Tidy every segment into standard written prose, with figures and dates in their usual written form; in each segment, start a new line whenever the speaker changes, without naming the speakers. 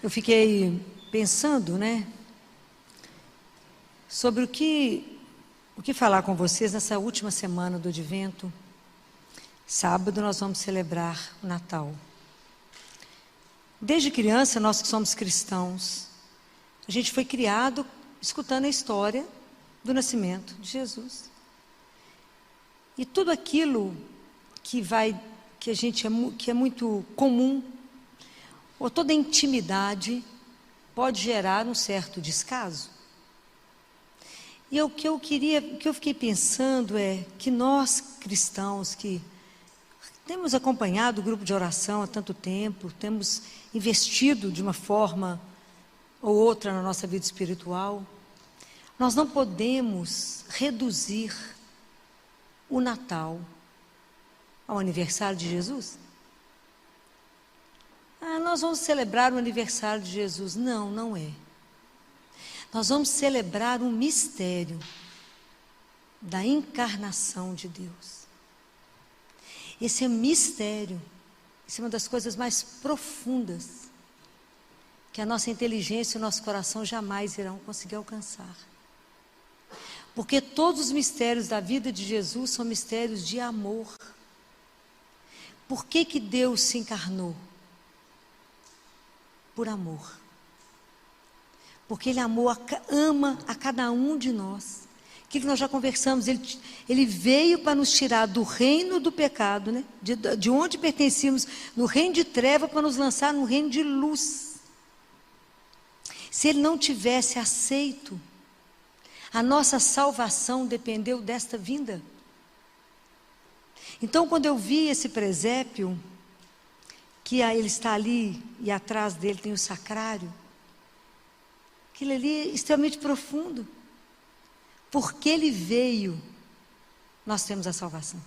Eu fiquei pensando, sobre o que falar com vocês nessa última semana do Advento. Sábado nós vamos celebrar o Natal. Desde criança, nós que somos cristãos, a gente foi criado escutando a história do nascimento de Jesus. E tudo aquilo que é muito comum, ou toda intimidade, pode gerar um certo descaso. E o que eu fiquei pensando é que nós cristãos que temos acompanhado o grupo de oração há tanto tempo, temos investido de uma forma ou outra na nossa vida espiritual, nós não podemos reduzir o Natal ao aniversário de Jesus. Nós vamos celebrar o aniversário de Jesus. Não, não é. Nós vamos celebrar um mistério da encarnação de Deus. Esse é um mistério, isso é uma das coisas mais profundas que a nossa inteligência e o nosso coração jamais irão conseguir alcançar. Porque todos os mistérios da vida de Jesus são mistérios de amor. Por que Deus se encarnou? Por amor. Porque Ele ama a cada um de nós. Aquilo que nós já conversamos, Ele veio para nos tirar do reino do pecado, de onde pertencíamos, no reino de treva, para nos lançar no reino de luz. Se Ele não tivesse aceito, a nossa salvação dependeu desta vinda. Então, quando eu vi esse presépio, que ele está ali e atrás dele tem o sacrário, aquilo ali é extremamente profundo. Porque Ele veio, nós temos a salvação.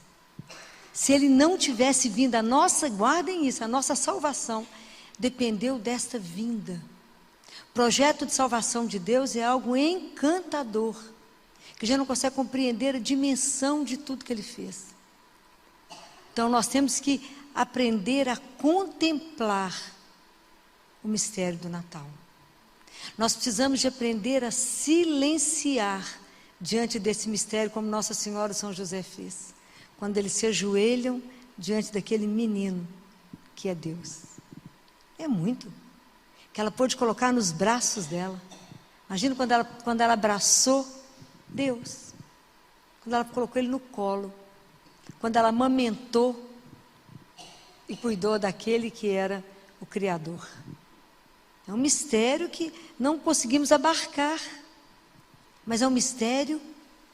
Se Ele não tivesse vindo, guardem isso, a nossa salvação dependeu desta vinda. O projeto de salvação de Deus é algo encantador, que já não consegue compreender a dimensão de tudo que Ele fez. Então nós temos que aprender a contemplar o mistério do Natal. Nós precisamos de aprender a silenciar diante desse mistério, como Nossa Senhora e São José fez, quando eles se ajoelham diante daquele menino que é Deus. É muito que ela pôde colocar nos braços dela. Imagina quando ela abraçou Deus, quando ela colocou Ele no colo, quando ela amamentou e cuidou daquele que era o Criador. É um mistério que não conseguimos abarcar, mas é um mistério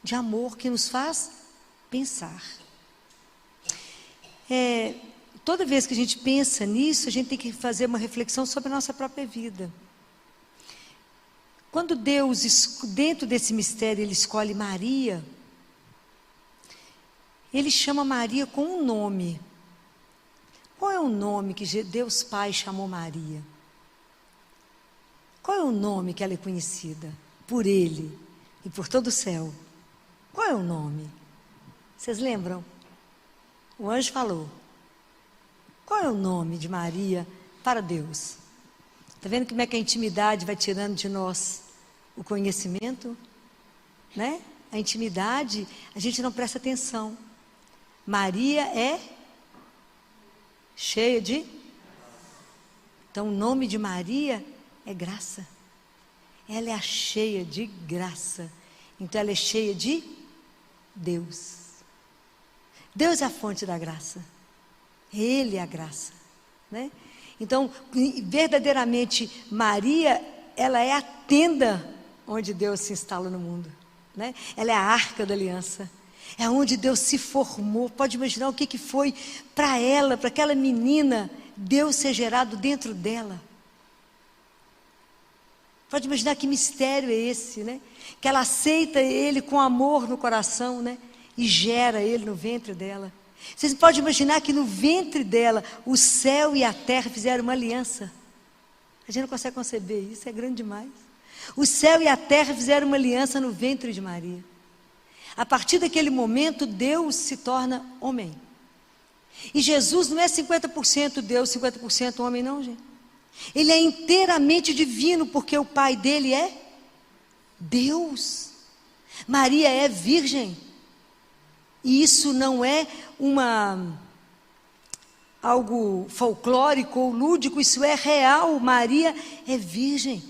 de amor que nos faz pensar. Toda vez que a gente pensa nisso, a gente tem que fazer uma reflexão sobre a nossa própria vida. Quando Deus, dentro desse mistério, Ele escolhe Maria, Ele chama Maria com um nome. Qual é o nome que Deus Pai chamou Maria? Qual é o nome que ela é conhecida por Ele e por todo o céu? Qual é o nome? Vocês lembram? O anjo falou. Qual é o nome de Maria para Deus? Está vendo como é que a intimidade vai tirando de nós o conhecimento? A intimidade, a gente não presta atenção. Maria é cheia de... Então o nome de Maria é graça. Ela é a cheia de graça. Então ela é cheia de Deus. Deus é a fonte da graça. Ele é a graça. Então, verdadeiramente, Maria, ela é a tenda onde Deus se instala no mundo. Ela é a arca da aliança. É onde Deus se formou. Pode imaginar o que foi para ela, para aquela menina, Deus ser gerado dentro dela. Pode imaginar que mistério é esse, Que ela aceita Ele com amor no coração, e gera Ele no ventre dela. Vocês podem imaginar que no ventre dela, o céu e a terra fizeram uma aliança. A gente não consegue conceber isso, é grande demais. O céu e a terra fizeram uma aliança no ventre de Maria. A partir daquele momento, Deus se torna homem. E Jesus não é 50% Deus, 50% homem, não, gente. Ele é inteiramente divino, porque o pai dele é Deus. Maria é virgem. E isso não é algo folclórico ou lúdico, isso é real. Maria é virgem.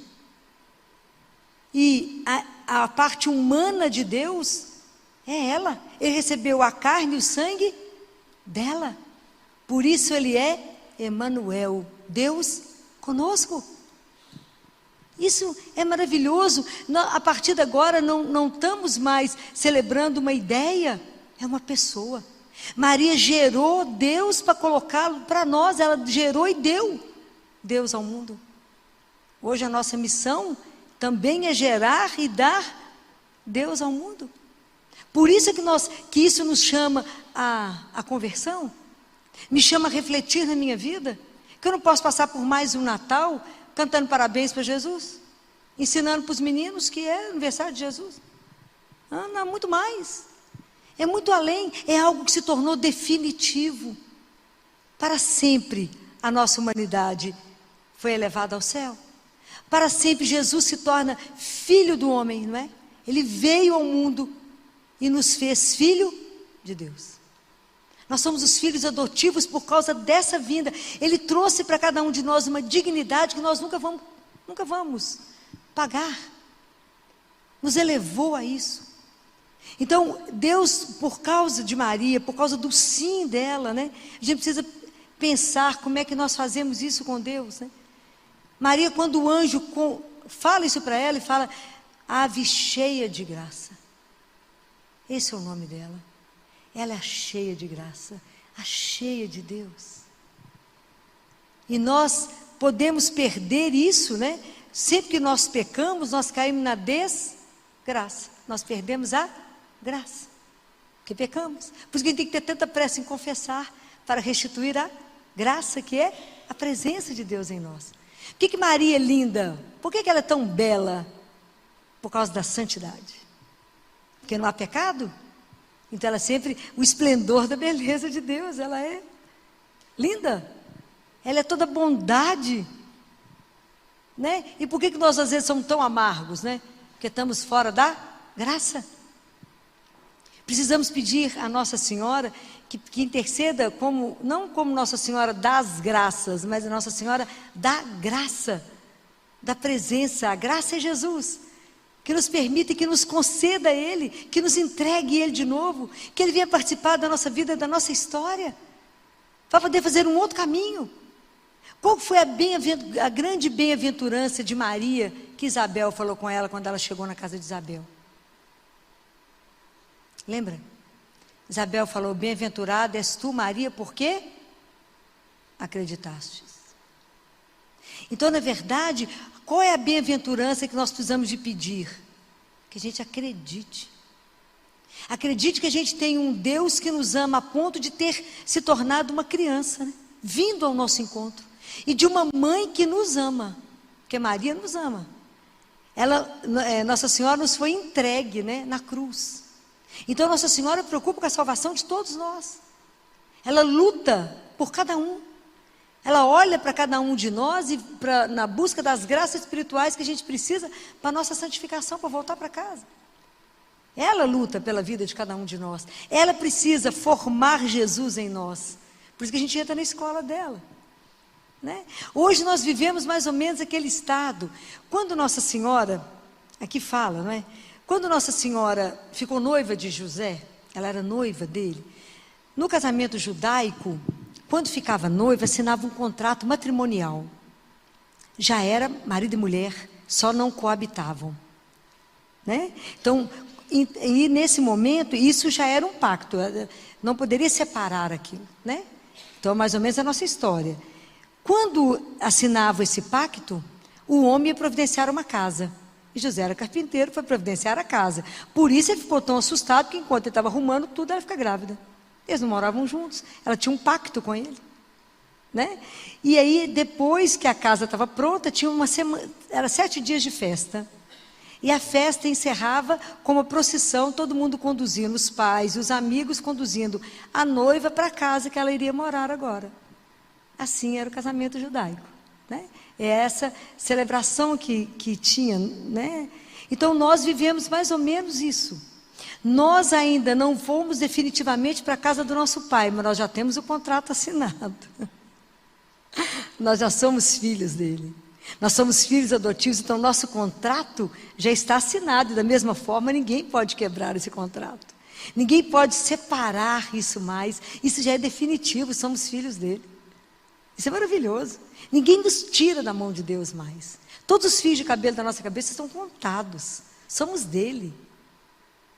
E a parte humana de Deus é ela. Ele recebeu a carne e o sangue dela. Por isso ele é Emanuel, Deus conosco. Isso é maravilhoso. A partir de agora não estamos mais celebrando uma ideia, é uma pessoa. Maria gerou Deus para colocá-lo para nós, ela gerou e deu Deus ao mundo. Hoje a nossa missão também é gerar e dar Deus ao mundo. Por isso é que isso nos chama a conversão, me chama a refletir na minha vida, que eu não posso passar por mais um Natal cantando parabéns para Jesus, ensinando para os meninos que é aniversário de Jesus. Não, muito mais. É muito além, é algo que se tornou definitivo. Para sempre a nossa humanidade foi elevada ao céu. Para sempre Jesus se torna filho do homem, não é? Ele veio ao mundo e nos fez filho de Deus. Nós somos os filhos adotivos por causa dessa vinda. Ele trouxe para cada um de nós uma dignidade que nós nunca vamos pagar. Nos elevou a isso. Então, Deus, por causa de Maria, por causa do sim dela, né? A gente precisa pensar como é que nós fazemos isso com Deus, né? Maria, quando o anjo fala isso para ela, e fala, ave cheia de graça. Esse é o nome dela. Ela é a cheia de graça, a cheia de Deus. E nós podemos perder isso, né? Sempre que nós pecamos, nós caímos na desgraça. Nós perdemos a graça, porque pecamos. Por isso que a gente tem que ter tanta pressa em confessar, para restituir a graça, que é a presença de Deus em nós. Por que Maria é linda? Por que ela é tão bela? Por causa da santidade. Porque não há pecado? Então ela é sempre o esplendor da beleza de Deus. Ela é linda. Ela é toda bondade, né? E por que nós às vezes somos tão amargos, né? Porque estamos fora da graça. Precisamos pedir a Nossa Senhora que interceda não como Nossa Senhora das graças, mas a Nossa Senhora da graça, da presença. A graça é Jesus, que nos permita e que nos conceda Ele, que nos entregue Ele de novo, que Ele venha participar da nossa vida, da nossa história, para poder fazer um outro caminho. Qual foi a grande bem-aventurança de Maria, que Isabel falou com ela quando ela chegou na casa de Isabel? Lembra? Isabel falou, bem-aventurada és tu, Maria, porque acreditastes. Então, na verdade, qual é a bem-aventurança que nós precisamos de pedir? Que a gente acredite. Acredite que a gente tem um Deus que nos ama a ponto de ter se tornado uma criança, né? Vindo ao nosso encontro. E de uma mãe que nos ama. Porque Maria nos ama. Nossa Senhora nos foi entregue, né, na cruz. Então Nossa Senhora preocupa com a salvação de todos nós. Ela luta por cada um. Ela olha para cada um de nós na busca das graças espirituais que a gente precisa para a nossa santificação, para voltar para casa. Ela luta pela vida de cada um de nós. Ela precisa formar Jesus em nós. Por isso que a gente entra na escola dela, né? Hoje nós vivemos mais ou menos aquele estado. Quando Nossa Senhora, aqui fala, não é? Quando Nossa Senhora ficou noiva de José, ela era noiva dele. No casamento judaico, quando ficava noiva, assinava um contrato matrimonial. Já era marido e mulher, só não coabitavam, né? Então, e nesse momento, isso já era um pacto, não poderia separar aquilo, né? Então, mais ou menos a nossa história. Quando assinava esse pacto, o homem ia providenciar uma casa. E José era carpinteiro, foi providenciar a casa. Por isso ele ficou tão assustado, que enquanto ele estava arrumando tudo, ela fica grávida. Eles não moravam juntos, ela tinha um pacto com ele, né? E aí, depois que a casa estava pronta, tinha uma semana, era 7 dias de festa. E a festa encerrava com uma procissão, todo mundo conduzindo, os pais, os amigos conduzindo a noiva para a casa que ela iria morar agora. Assim era o casamento judaico, né? É essa celebração que tinha, né? Então nós vivemos mais ou menos isso. Nós ainda não fomos definitivamente para a casa do nosso pai, mas nós já temos o contrato assinado. Nós já somos filhos dele. Nós somos filhos adotivos, então nosso contrato já está assinado. E da mesma forma, ninguém pode quebrar esse contrato. Ninguém pode separar isso mais. Isso já é definitivo, somos filhos dele. Isso é maravilhoso. Ninguém nos tira da mão de Deus mais. Todos os fios de cabelo da nossa cabeça estão contados. Somos dele.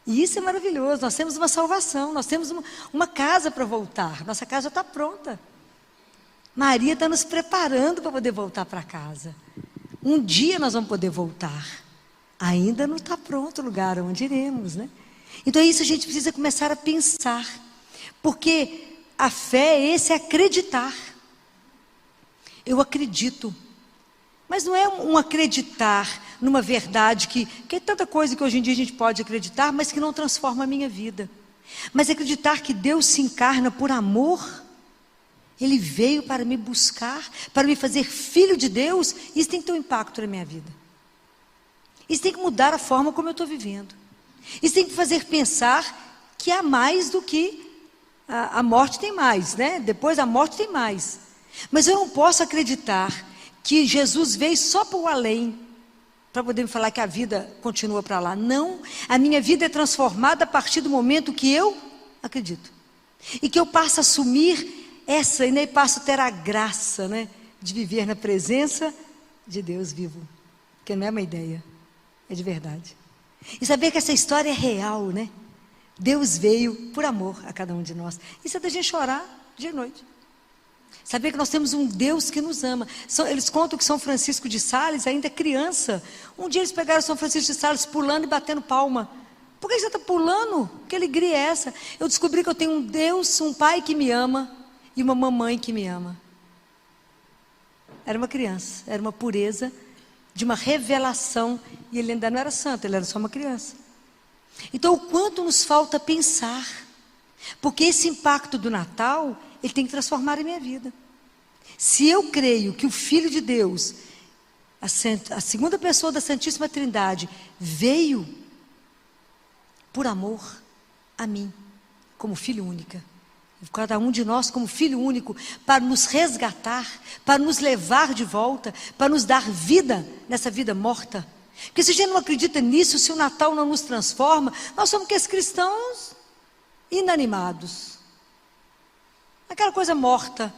E isso é maravilhoso. Nós temos uma salvação, nós temos uma casa para voltar. Nossa casa já está pronta. Maria está nos preparando para poder voltar para casa. Um dia nós vamos poder voltar. Ainda não está pronto o lugar onde iremos, né? Então é isso, a gente precisa começar a pensar. Porque a fé é esse acreditar. Eu acredito. Mas não é um acreditar numa verdade que é tanta coisa que hoje em dia a gente pode acreditar, mas que não transforma a minha vida. Mas acreditar que Deus se encarna por amor. Ele veio para me buscar, para me fazer filho de Deus. Isso tem que ter um impacto na minha vida. Isso tem que mudar a forma como eu estou vivendo. Isso tem que fazer pensar que há mais do que a morte tem mais, né? Depois da morte tem mais. Mas eu não posso acreditar que Jesus veio só para o além, para poder me falar que a vida continua para lá. Não, a minha vida é transformada a partir do momento que eu acredito. E que eu passo a assumir essa, e nem passo a ter a graça, né, de viver na presença de Deus vivo. Que não é uma ideia, é de verdade. E saber que essa história é real, né? Deus veio por amor a cada um de nós. Isso é da gente chorar dia e noite. Saber que nós temos um Deus que nos ama. Eles contam que São Francisco de Sales, ainda criança, um dia eles pegaram São Francisco de Sales pulando e batendo palma. Por que você está pulando? Que alegria é essa? Eu descobri que eu tenho um Deus, um pai que me ama e uma mamãe que me ama. Era uma criança, era uma pureza de uma revelação. E ele ainda não era santo, ele era só uma criança. Então o quanto nos falta pensar. Porque esse impacto do Natal, ele tem que transformar a minha vida. Se eu creio que o Filho de Deus, a segunda pessoa da Santíssima Trindade, veio por amor a mim, como filho única, cada um de nós como filho único, para nos resgatar, para nos levar de volta, para nos dar vida nessa vida morta. Porque se a gente não acredita nisso, se o Natal não nos transforma, nós somos que esses cristãos inanimados. Aquela coisa morta,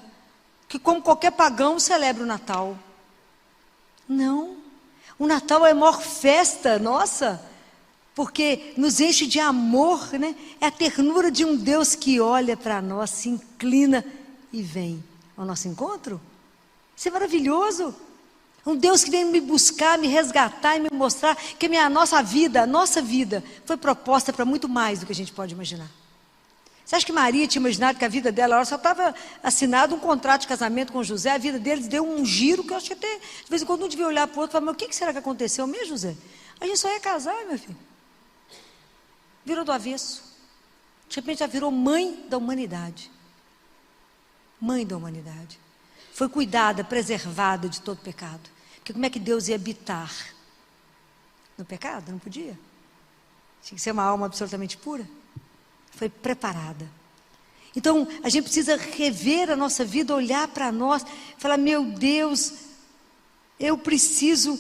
que como qualquer pagão celebra o Natal. Não, o Natal é a maior festa nossa, porque nos enche de amor, né? É a ternura de um Deus que olha para nós, se inclina e vem ao nosso encontro. Isso é maravilhoso. Um Deus que vem me buscar, me resgatar e me mostrar que a nossa vida foi proposta para muito mais do que a gente pode imaginar. Você acha que Maria tinha imaginado que a vida dela, ela só estava assinado um contrato de casamento com José, a vida deles deu um giro que eu acho que até, de vez em quando, um devia olhar para o outro e falar, mas o que será que aconteceu mesmo, José? A gente só ia casar, meu filho. Virou do avesso. De repente já virou mãe da humanidade. Mãe da humanidade. Foi cuidada, preservada de todo pecado. Porque como é que Deus ia habitar no pecado? Não podia. Tinha que ser uma alma absolutamente pura. Foi preparada. Então, a gente precisa rever a nossa vida, olhar para nós, falar, meu Deus, eu preciso,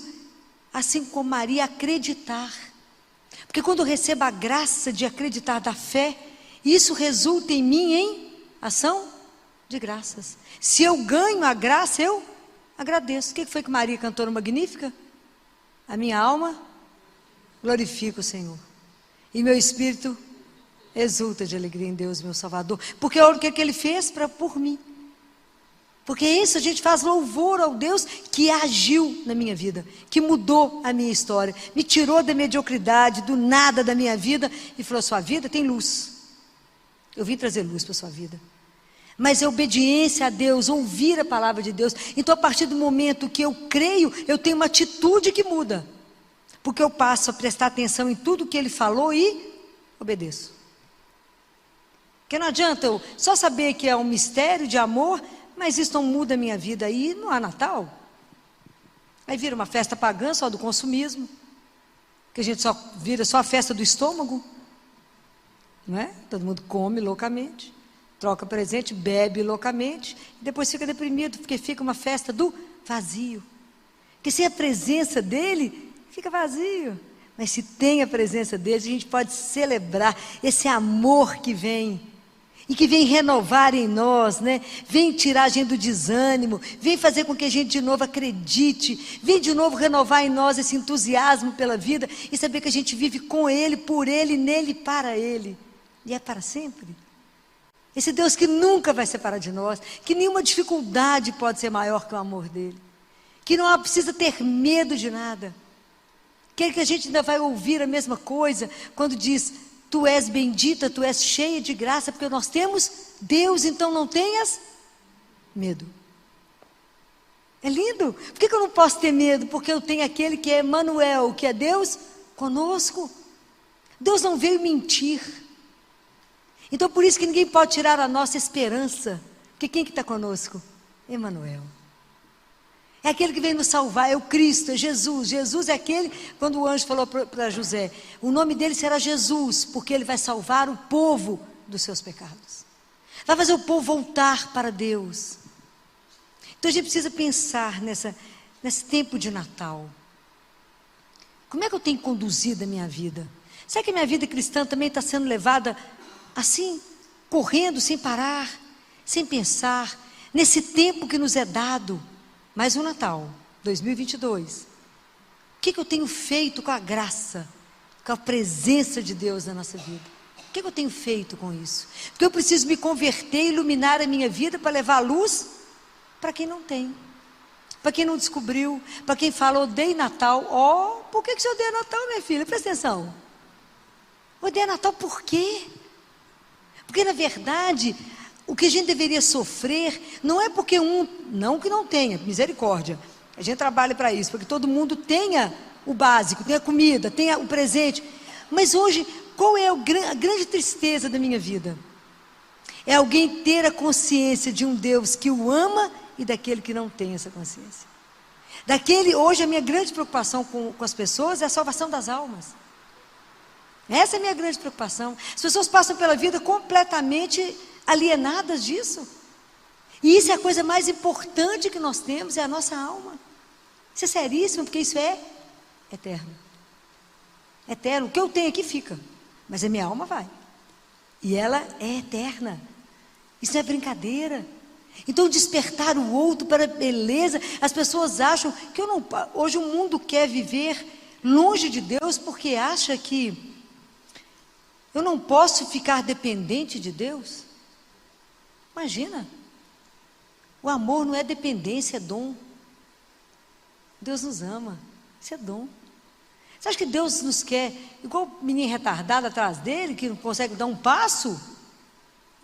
assim como Maria, acreditar. Porque quando eu recebo a graça de acreditar da fé, isso resulta em mim em ação de graças. Se eu ganho a graça, eu agradeço. O que foi que Maria cantou no Magnífica? A minha alma glorifica o Senhor. E meu espírito exulta de alegria em Deus, meu Salvador. Porque olha o que Ele fez por mim. Porque isso a gente faz louvor ao Deus que agiu na minha vida, que mudou a minha história, me tirou da mediocridade, do nada da minha vida e falou, sua vida tem luz. Eu vim trazer luz para a sua vida. Mas é obediência a Deus, ouvir a palavra de Deus. Então a partir do momento que eu creio, eu tenho uma atitude que muda. Porque eu passo a prestar atenção em tudo que Ele falou e obedeço. Porque não adianta eu só saber que é um mistério de amor, mas isso não muda a minha vida. Aí não há Natal. Aí vira uma festa pagã só do consumismo, que a gente só vira só a festa do estômago, não é? Todo mundo come loucamente, troca presente, bebe loucamente, e depois fica deprimido, porque fica uma festa do vazio. Porque sem a presença dele, fica vazio. Mas se tem a presença dele, a gente pode celebrar esse amor que vem, e que vem renovar em nós, né? Vem tirar a gente do desânimo, vem fazer com que a gente de novo acredite, vem de novo renovar em nós esse entusiasmo pela vida, e saber que a gente vive com Ele, por Ele, nele e para Ele, e é para sempre. Esse Deus que nunca vai separar de nós, que nenhuma dificuldade pode ser maior que o amor dEle, que não precisa ter medo de nada, que a gente ainda vai ouvir a mesma coisa, quando diz: tu és bendita, tu és cheia de graça, porque nós temos Deus, então não tenhas medo. É lindo. Por que eu não posso ter medo? Porque eu tenho aquele que é Emanuel, que é Deus conosco. Deus não veio mentir. Então por isso que ninguém pode tirar a nossa esperança. Porque quem que está conosco? Emanuel. É aquele que vem nos salvar, é o Cristo, é Jesus. Jesus é aquele, quando o anjo falou para José, o nome dele será Jesus, porque ele vai salvar o povo dos seus pecados. Vai fazer o povo voltar para Deus. Então a gente precisa pensar nesse tempo de Natal. Como é que eu tenho conduzido a minha vida? Será que a minha vida cristã também está sendo levada assim, correndo, sem parar, sem pensar, nesse tempo que nos é dado? Mais um Natal, 2022. O que eu tenho feito com a graça, com a presença de Deus na nossa vida? O que eu tenho feito com isso? Porque eu preciso me converter e iluminar a minha vida para levar a luz para quem não tem, para quem não descobriu, para quem fala: odeio Natal. Por que você odeia Natal, minha filha? Presta atenção. Odeia Natal por quê? Porque na verdade, o que a gente deveria sofrer, não é porque não que não tenha, misericórdia, a gente trabalha para isso, para que todo mundo tenha o básico, tenha comida, tenha o presente, mas hoje, qual é a grande tristeza da minha vida? É alguém ter a consciência de um Deus que o ama e daquele que não tem essa consciência. Hoje a minha grande preocupação com as pessoas é a salvação das almas. Essa é a minha grande preocupação. As pessoas passam pela vida completamente alienadas disso. E isso é a coisa mais importante que nós temos, é a nossa alma. Isso é seríssimo, porque isso é eterno. Eterno. O que eu tenho aqui fica, mas a minha alma vai. E ela é eterna. Isso não é brincadeira. Então despertar o outro para a beleza. As pessoas acham que hoje o mundo quer viver longe de Deus porque acha que eu não posso ficar dependente de Deus. Imagina, o amor não é dependência, é dom. Deus nos ama, isso é dom. Você acha que Deus nos quer igual o menino retardado atrás dele, que não consegue dar um passo?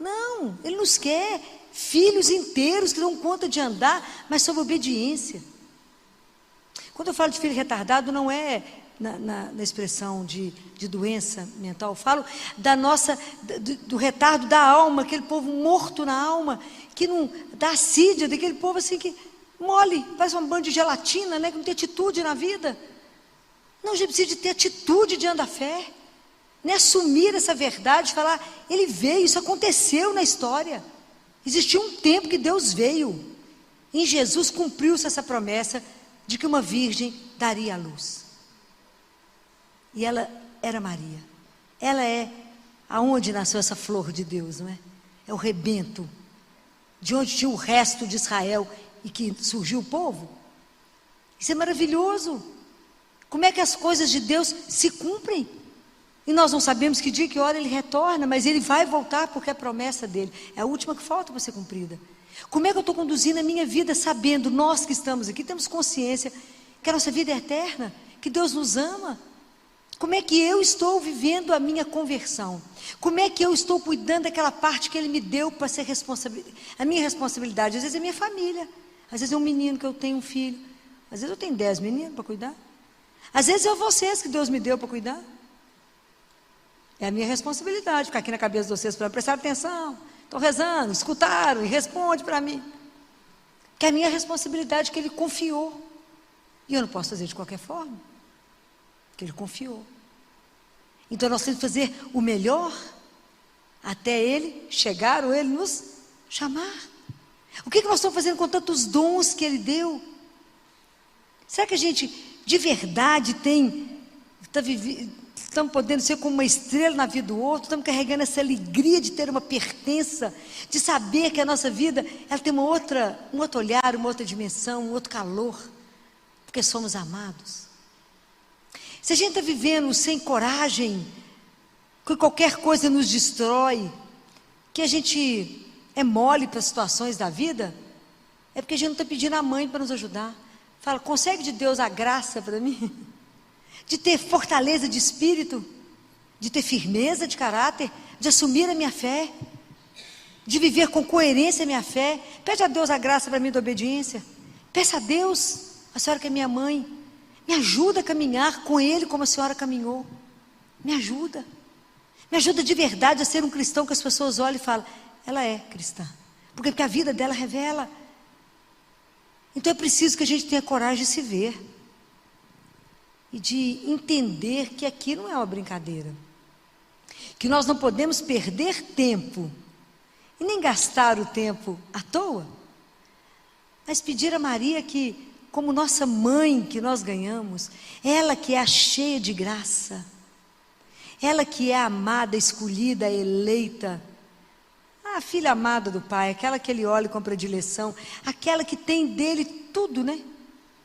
Não, Ele nos quer filhos inteiros que dão conta de andar, mas sob obediência. Quando eu falo de filho retardado, não é na expressão de doença mental, eu falo do retardo da alma, aquele povo morto na alma, que não dá assídia, daquele povo assim que mole, faz um bando de gelatina, né, que não tem atitude na vida. Não, a gente precisa de ter atitude diante da fé, né, assumir essa verdade, falar: Ele veio, isso aconteceu na história, existiu um tempo que Deus veio, em Jesus cumpriu-se essa promessa de que uma virgem daria a luz. E ela era Maria. Ela é aonde nasceu essa flor de Deus, não é? É o rebento, de onde tinha o resto de Israel e que surgiu o povo. Isso é maravilhoso. Como é que as coisas de Deus se cumprem? E nós não sabemos que dia, que hora Ele retorna, mas Ele vai voltar porque é a promessa dEle. É a última que falta para ser cumprida. Como é que eu estou conduzindo a minha vida sabendo, nós que estamos aqui, temos consciência que a nossa vida é eterna, que Deus nos ama? Como é que eu estou vivendo a minha conversão? Como é que eu estou cuidando daquela parte que Ele me deu para ser a minha responsabilidade? Às vezes é minha família, às vezes é um menino que eu tenho, um filho, às vezes eu tenho 10 meninos para cuidar, às vezes é vocês que Deus me deu para cuidar. É a minha responsabilidade ficar aqui na cabeça de vocês para prestar atenção. Estão rezando, escutaram e responde para mim. Que é a minha responsabilidade que Ele confiou. E eu não posso fazer de qualquer forma, porque Ele confiou. Então nós temos que fazer o melhor até Ele chegar ou Ele nos chamar. O que nós estamos fazendo com tantos dons que Ele deu? Será que a gente de verdade estamos podendo ser como uma estrela na vida do outro? Estamos carregando essa alegria de ter uma pertença, de saber que a nossa vida ela tem um outro olhar, uma outra dimensão, um outro calor, porque somos amados. Se a gente está vivendo sem coragem, que qualquer coisa nos destrói, que a gente é mole para as situações da vida, é porque a gente não está pedindo a mãe para nos ajudar. Fala, consegue de Deus a graça para mim? De ter fortaleza de espírito, de ter firmeza de caráter, de assumir a minha fé, de viver com coerência a minha fé. Pede a Deus a graça para mim da obediência. Peça a Deus, a senhora que é minha mãe, me ajuda a caminhar com Ele como a senhora caminhou. Me ajuda. Me ajuda de verdade a ser um cristão que as pessoas olham e falam, ela é cristã. Porque a vida dela revela. Então é preciso que a gente tenha coragem de se ver. E de entender que aqui não é uma brincadeira. Que nós não podemos perder tempo. E nem gastar o tempo à toa. Mas pedir a Maria que, como nossa mãe que nós ganhamos, ela que é a cheia de graça, ela que é a amada, escolhida, eleita, a filha amada do Pai, aquela que Ele olha com predileção, aquela que tem dele tudo, né?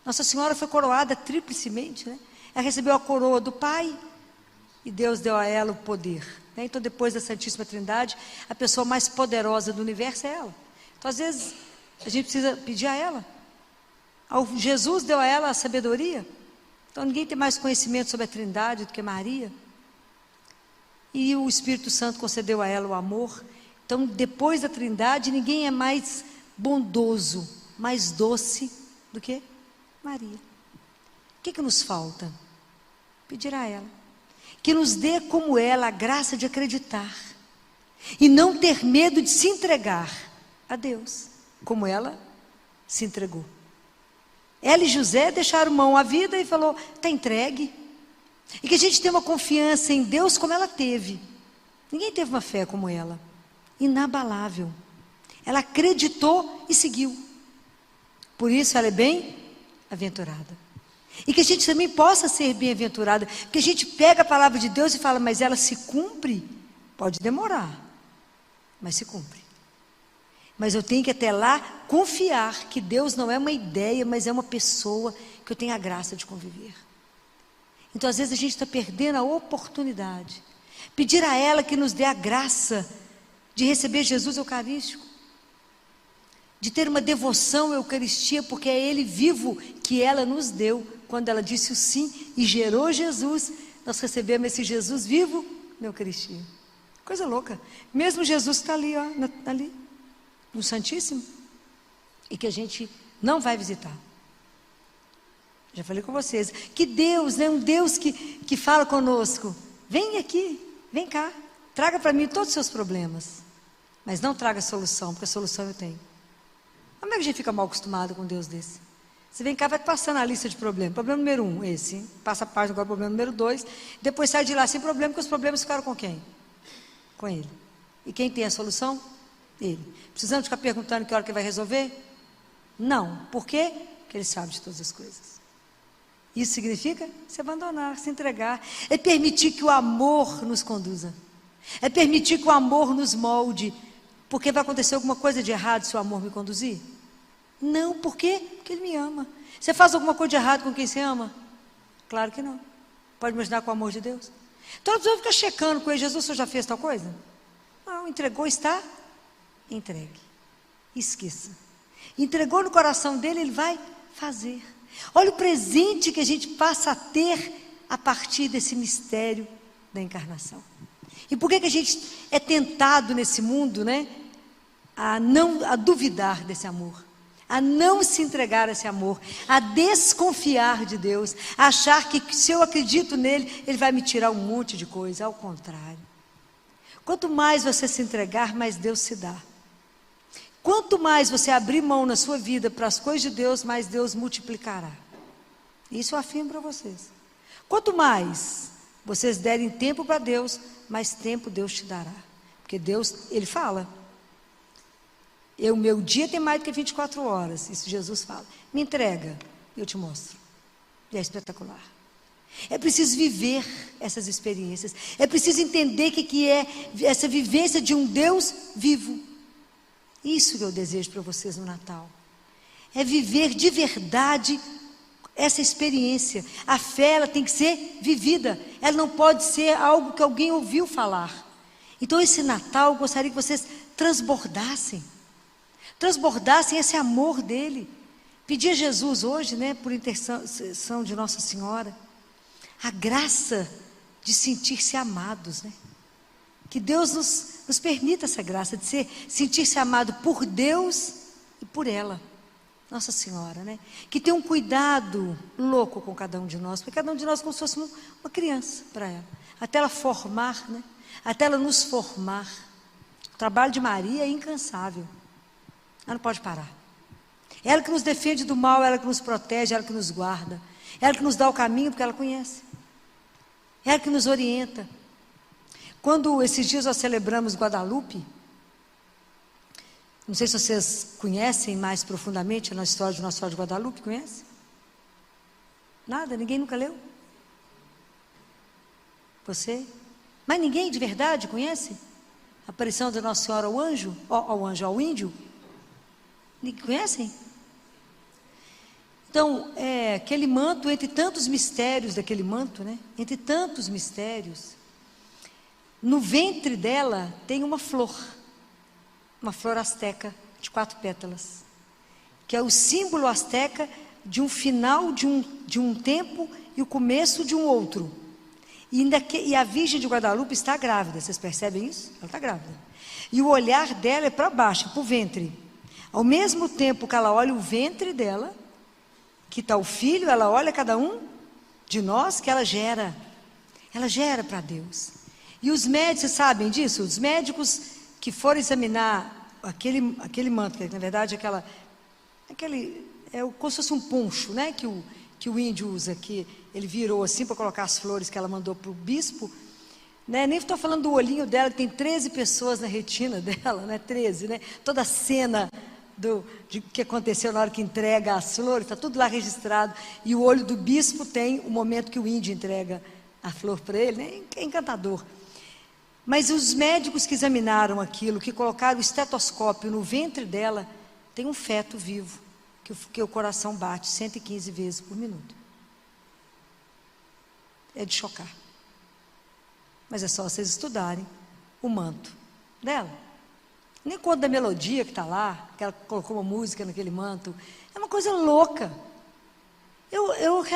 Nossa Senhora foi coroada triplicemente, né? Ela recebeu a coroa do Pai e Deus deu a ela o poder, né? Então depois da Santíssima Trindade, a pessoa mais poderosa do universo é ela. Então às vezes a gente precisa pedir a ela. Jesus deu a ela a sabedoria. Então ninguém tem mais conhecimento sobre a Trindade do que Maria. E o Espírito Santo concedeu a ela o amor. Então depois da Trindade ninguém é mais bondoso, mais doce do que Maria. O que nos falta? Pedir a ela que nos dê como ela a graça de acreditar e não ter medo de se entregar a Deus, como ela se entregou. Ela e José deixaram mão à vida e falou, está entregue. E que a gente tenha uma confiança em Deus como ela teve. Ninguém teve uma fé como ela, inabalável. Ela acreditou e seguiu. Por isso ela é bem-aventurada. E que a gente também possa ser bem-aventurada, porque a gente pega a palavra de Deus e fala, mas ela se cumpre? Pode demorar, mas se cumpre. Mas eu tenho que até lá confiar que Deus não é uma ideia, mas é uma pessoa que eu tenho a graça de conviver. Então às vezes a gente está perdendo a oportunidade. Pedir a ela que nos dê a graça de receber Jesus Eucarístico, de ter uma devoção à Eucaristia, porque é Ele vivo que ela nos deu, quando ela disse o sim e gerou Jesus, nós recebemos esse Jesus vivo na Eucaristia. Coisa louca. Mesmo Jesus que está ali, ó, ali, no Santíssimo, e que a gente não vai visitar. Já falei com vocês, que Deus, né, um Deus que fala conosco, vem aqui, vem cá, traga para mim todos os seus problemas, mas não traga solução, porque a solução eu tenho. Como é que a gente fica mal acostumado com um Deus desse? Você vem cá, vai passando a lista de problemas. Problema número 1, esse. Passa a página agora, problema número 2. Depois sai de lá sem problema, porque os problemas ficaram com quem? Com Ele. E quem tem a solução? Ele. Precisamos ficar perguntando que hora que vai resolver? Não. Por quê? Porque Ele sabe de todas as coisas. Isso significa se abandonar, se entregar. É permitir que o amor nos conduza. É permitir que o amor nos molde. Porque vai acontecer alguma coisa de errado se o amor me conduzir? Não, por quê? Porque Ele me ama. Você faz alguma coisa de errado com quem você ama? Claro que não. Pode imaginar com o amor de Deus. Então não precisa ficar checando com Ele, Jesus, você já fez tal coisa? Não, entregou, está entregue. Esqueça. Entregou no coração dele, Ele vai fazer. Olha o presente que a gente passa a ter a partir desse mistério da encarnação. E por que a gente é tentado nesse mundo, né, a duvidar desse amor, a não se entregar a esse amor, a desconfiar de Deus, a achar que se eu acredito nele, Ele vai me tirar um monte de coisa. Ao contrário. Quanto mais você se entregar, mais Deus se dá. Quanto mais você abrir mão na sua vida para as coisas de Deus, mais Deus multiplicará. Isso eu afirmo para vocês. Quanto mais vocês derem tempo para Deus, mais tempo Deus te dará. Porque Deus, Ele fala. O meu dia tem mais do que 24 horas. Isso Jesus fala. Me entrega, eu te mostro. E é espetacular. É preciso viver essas experiências. É preciso entender o que é essa vivência de um Deus vivo. Isso que eu desejo para vocês no Natal. É viver de verdade essa experiência. A fé, ela tem que ser vivida. Ela não pode ser algo que alguém ouviu falar. Então esse Natal, eu gostaria que vocês transbordassem esse amor dele. Pedir a Jesus hoje, né, por intercessão de Nossa Senhora, a graça de sentir-se amados, né? Que Deus nos permita essa graça de sentir-se amado por Deus e por ela, Nossa Senhora, né? Que tem um cuidado louco com cada um de nós, porque cada um de nós é como se fosse uma criança para ela, até ela formar, né? Até ela nos formar. O trabalho de Maria é incansável, ela não pode parar. Ela que nos defende do mal, ela que nos protege, ela que nos guarda, ela que nos dá o caminho, porque ela conhece, ela que nos orienta. Quando esses dias nós celebramos Guadalupe, não sei se vocês conhecem mais profundamente a Nossa Senhora de Guadalupe, conhece? Nada? Ninguém nunca leu? Você? Mas ninguém de verdade conhece? A aparição de Nossa Senhora ao anjo? Ao índio? Ninguém conhecem? Então, aquele manto, entre tantos mistérios daquele manto, né? Entre tantos mistérios, no ventre dela tem uma flor asteca de 4 pétalas, que é o símbolo asteca de um final de um tempo e o começo de um outro. E a Virgem de Guadalupe está grávida, vocês percebem isso? Ela está grávida. E o olhar dela é para baixo, para o ventre. Ao mesmo tempo que ela olha o ventre dela, que está o filho, ela olha cada um de nós que ela gera para Deus. E os médicos, vocês sabem disso? Os médicos que foram examinar aquele manto, que na verdade como se fosse um poncho, né, que o índio usa, que ele virou assim para colocar as flores que ela mandou para o bispo, né? Nem estou falando do olhinho dela, que tem 13 pessoas na retina dela, né? 13, né? Toda a cena de que aconteceu na hora que entrega as flores, está tudo lá registrado. E o olho do bispo tem o momento que o índio entrega a flor para ele, né? É encantador. Mas os médicos que examinaram aquilo, que colocaram o estetoscópio no ventre dela, tem um feto vivo, que o coração bate 115 vezes por minuto. É de chocar. Mas é só vocês estudarem o manto dela. Nem conta da melodia que está lá, que ela colocou uma música naquele manto. É uma coisa louca.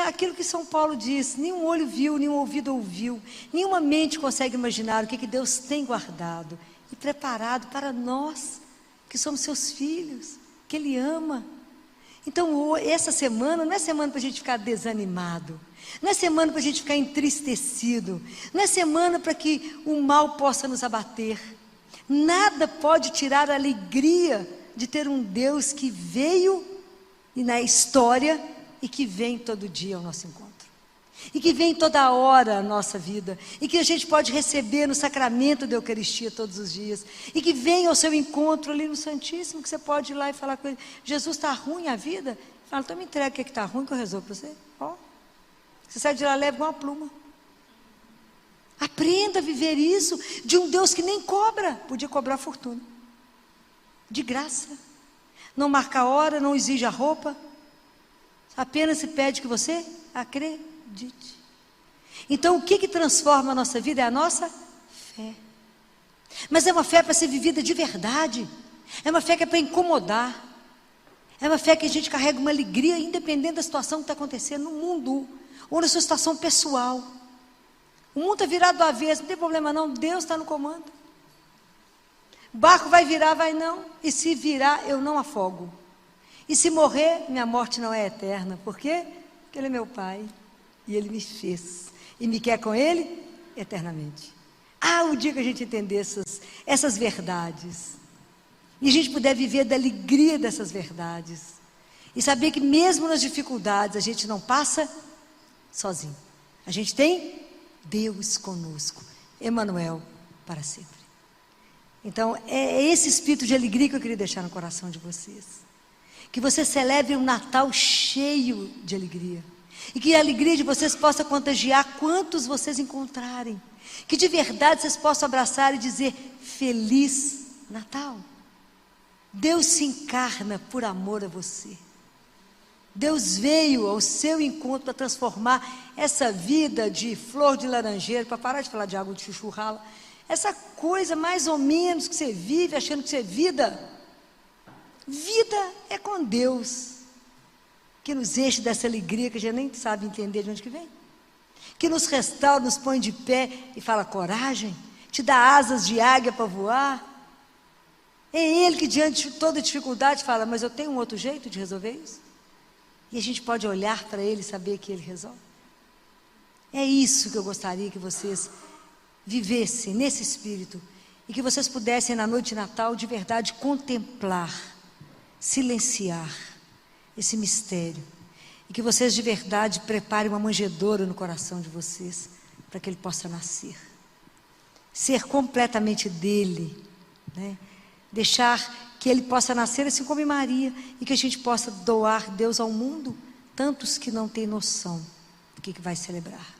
Aquilo que São Paulo diz, nenhum olho viu, nenhum ouvido ouviu, nenhuma mente consegue imaginar o que Deus tem guardado e preparado para nós, que somos seus filhos, que Ele ama. Então, essa semana não é semana para a gente ficar desanimado, não é semana para a gente ficar entristecido, não é semana para que o mal possa nos abater. Nada pode tirar a alegria de ter um Deus que veio na história e que vem todo dia ao nosso encontro. E que vem toda hora à nossa vida. E que a gente pode receber no sacramento da Eucaristia todos os dias. E que vem ao seu encontro ali no Santíssimo, que você pode ir lá e falar com ele: Jesus, está ruim a vida? Fala, então me entrega o que está ruim que eu resolvo para você. Você sai de lá leve com uma pluma. Aprenda a viver isso de um Deus que nem cobra. Podia cobrar fortuna. De graça. Não marca a hora, não exige a roupa. Apenas se pede que você acredite. Então o que transforma a nossa vida é a nossa fé. Mas é uma fé para ser vivida de verdade. É uma fé que é para incomodar. É uma fé que a gente carrega uma alegria independente da situação que está acontecendo no mundo, ou na sua situação pessoal. O mundo está virado do avesso, não tem problema não, Deus está no comando. O barco vai virar, vai não. E se virar, eu não afogo. E se morrer, minha morte não é eterna. Por quê? Porque Ele é meu Pai. E Ele me fez. E me quer com Ele eternamente. O dia que a gente entender essas verdades. E a gente puder viver da alegria dessas verdades. E saber que mesmo nas dificuldades a gente não passa sozinho. A gente tem Deus conosco, Emanuel, para sempre. Então é esse espírito de alegria que eu queria deixar no coração de vocês. Que você celebre um Natal cheio de alegria. E que a alegria de vocês possa contagiar quantos vocês encontrarem. Que de verdade vocês possam abraçar e dizer: Feliz Natal. Deus se encarna por amor a você. Deus veio ao seu encontro para transformar essa vida de flor de laranjeira, para parar de falar de água de chuchu rala, essa coisa mais ou menos que você vive achando que você é vida. Vida é com Deus, que nos enche dessa alegria que a gente nem sabe entender de onde que vem, que nos restaura, nos põe de pé e fala coragem, te dá asas de águia para voar. É Ele que diante de toda dificuldade fala: mas eu tenho um outro jeito de resolver isso. E a gente pode olhar para Ele e saber que Ele resolve. É isso que eu gostaria que vocês vivessem nesse espírito, e que vocês pudessem na noite de Natal de verdade contemplar, silenciar esse mistério, e que vocês de verdade preparem uma manjedoura no coração de vocês, para que Ele possa nascer, ser completamente dele, né? Deixar que Ele possa nascer assim como em Maria, e que a gente possa doar Deus ao mundo, tantos que não têm noção do que vai celebrar,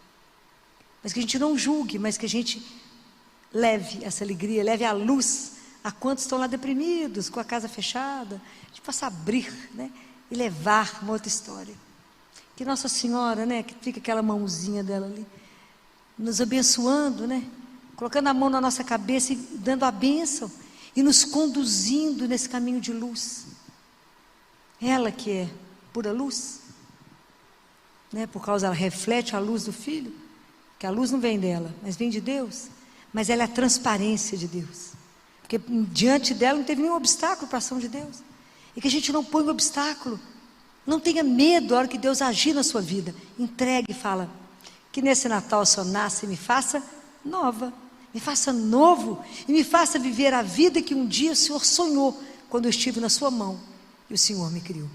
mas que a gente não julgue, mas que a gente leve essa alegria, leve a luz a quantos estão lá deprimidos, com a casa fechada. A gente possa abrir, né, e levar uma outra história. Que Nossa Senhora, né, que fica aquela mãozinha dela ali, nos abençoando, né, colocando a mão na nossa cabeça e dando a bênção, e nos conduzindo nesse caminho de luz. Ela que é pura luz, né, por causa ela reflete a luz do Filho, que a luz não vem dela, mas vem de Deus, mas ela é a transparência de Deus, porque diante dela não teve nenhum obstáculo para a ação de Deus, e que a gente não põe um obstáculo, não tenha medo a hora que Deus agir na sua vida, entregue e fala: que nesse Natal só nasce e me faça nova, me faça novo, e me faça viver a vida que um dia o Senhor sonhou, quando eu estive na sua mão, e o Senhor me criou.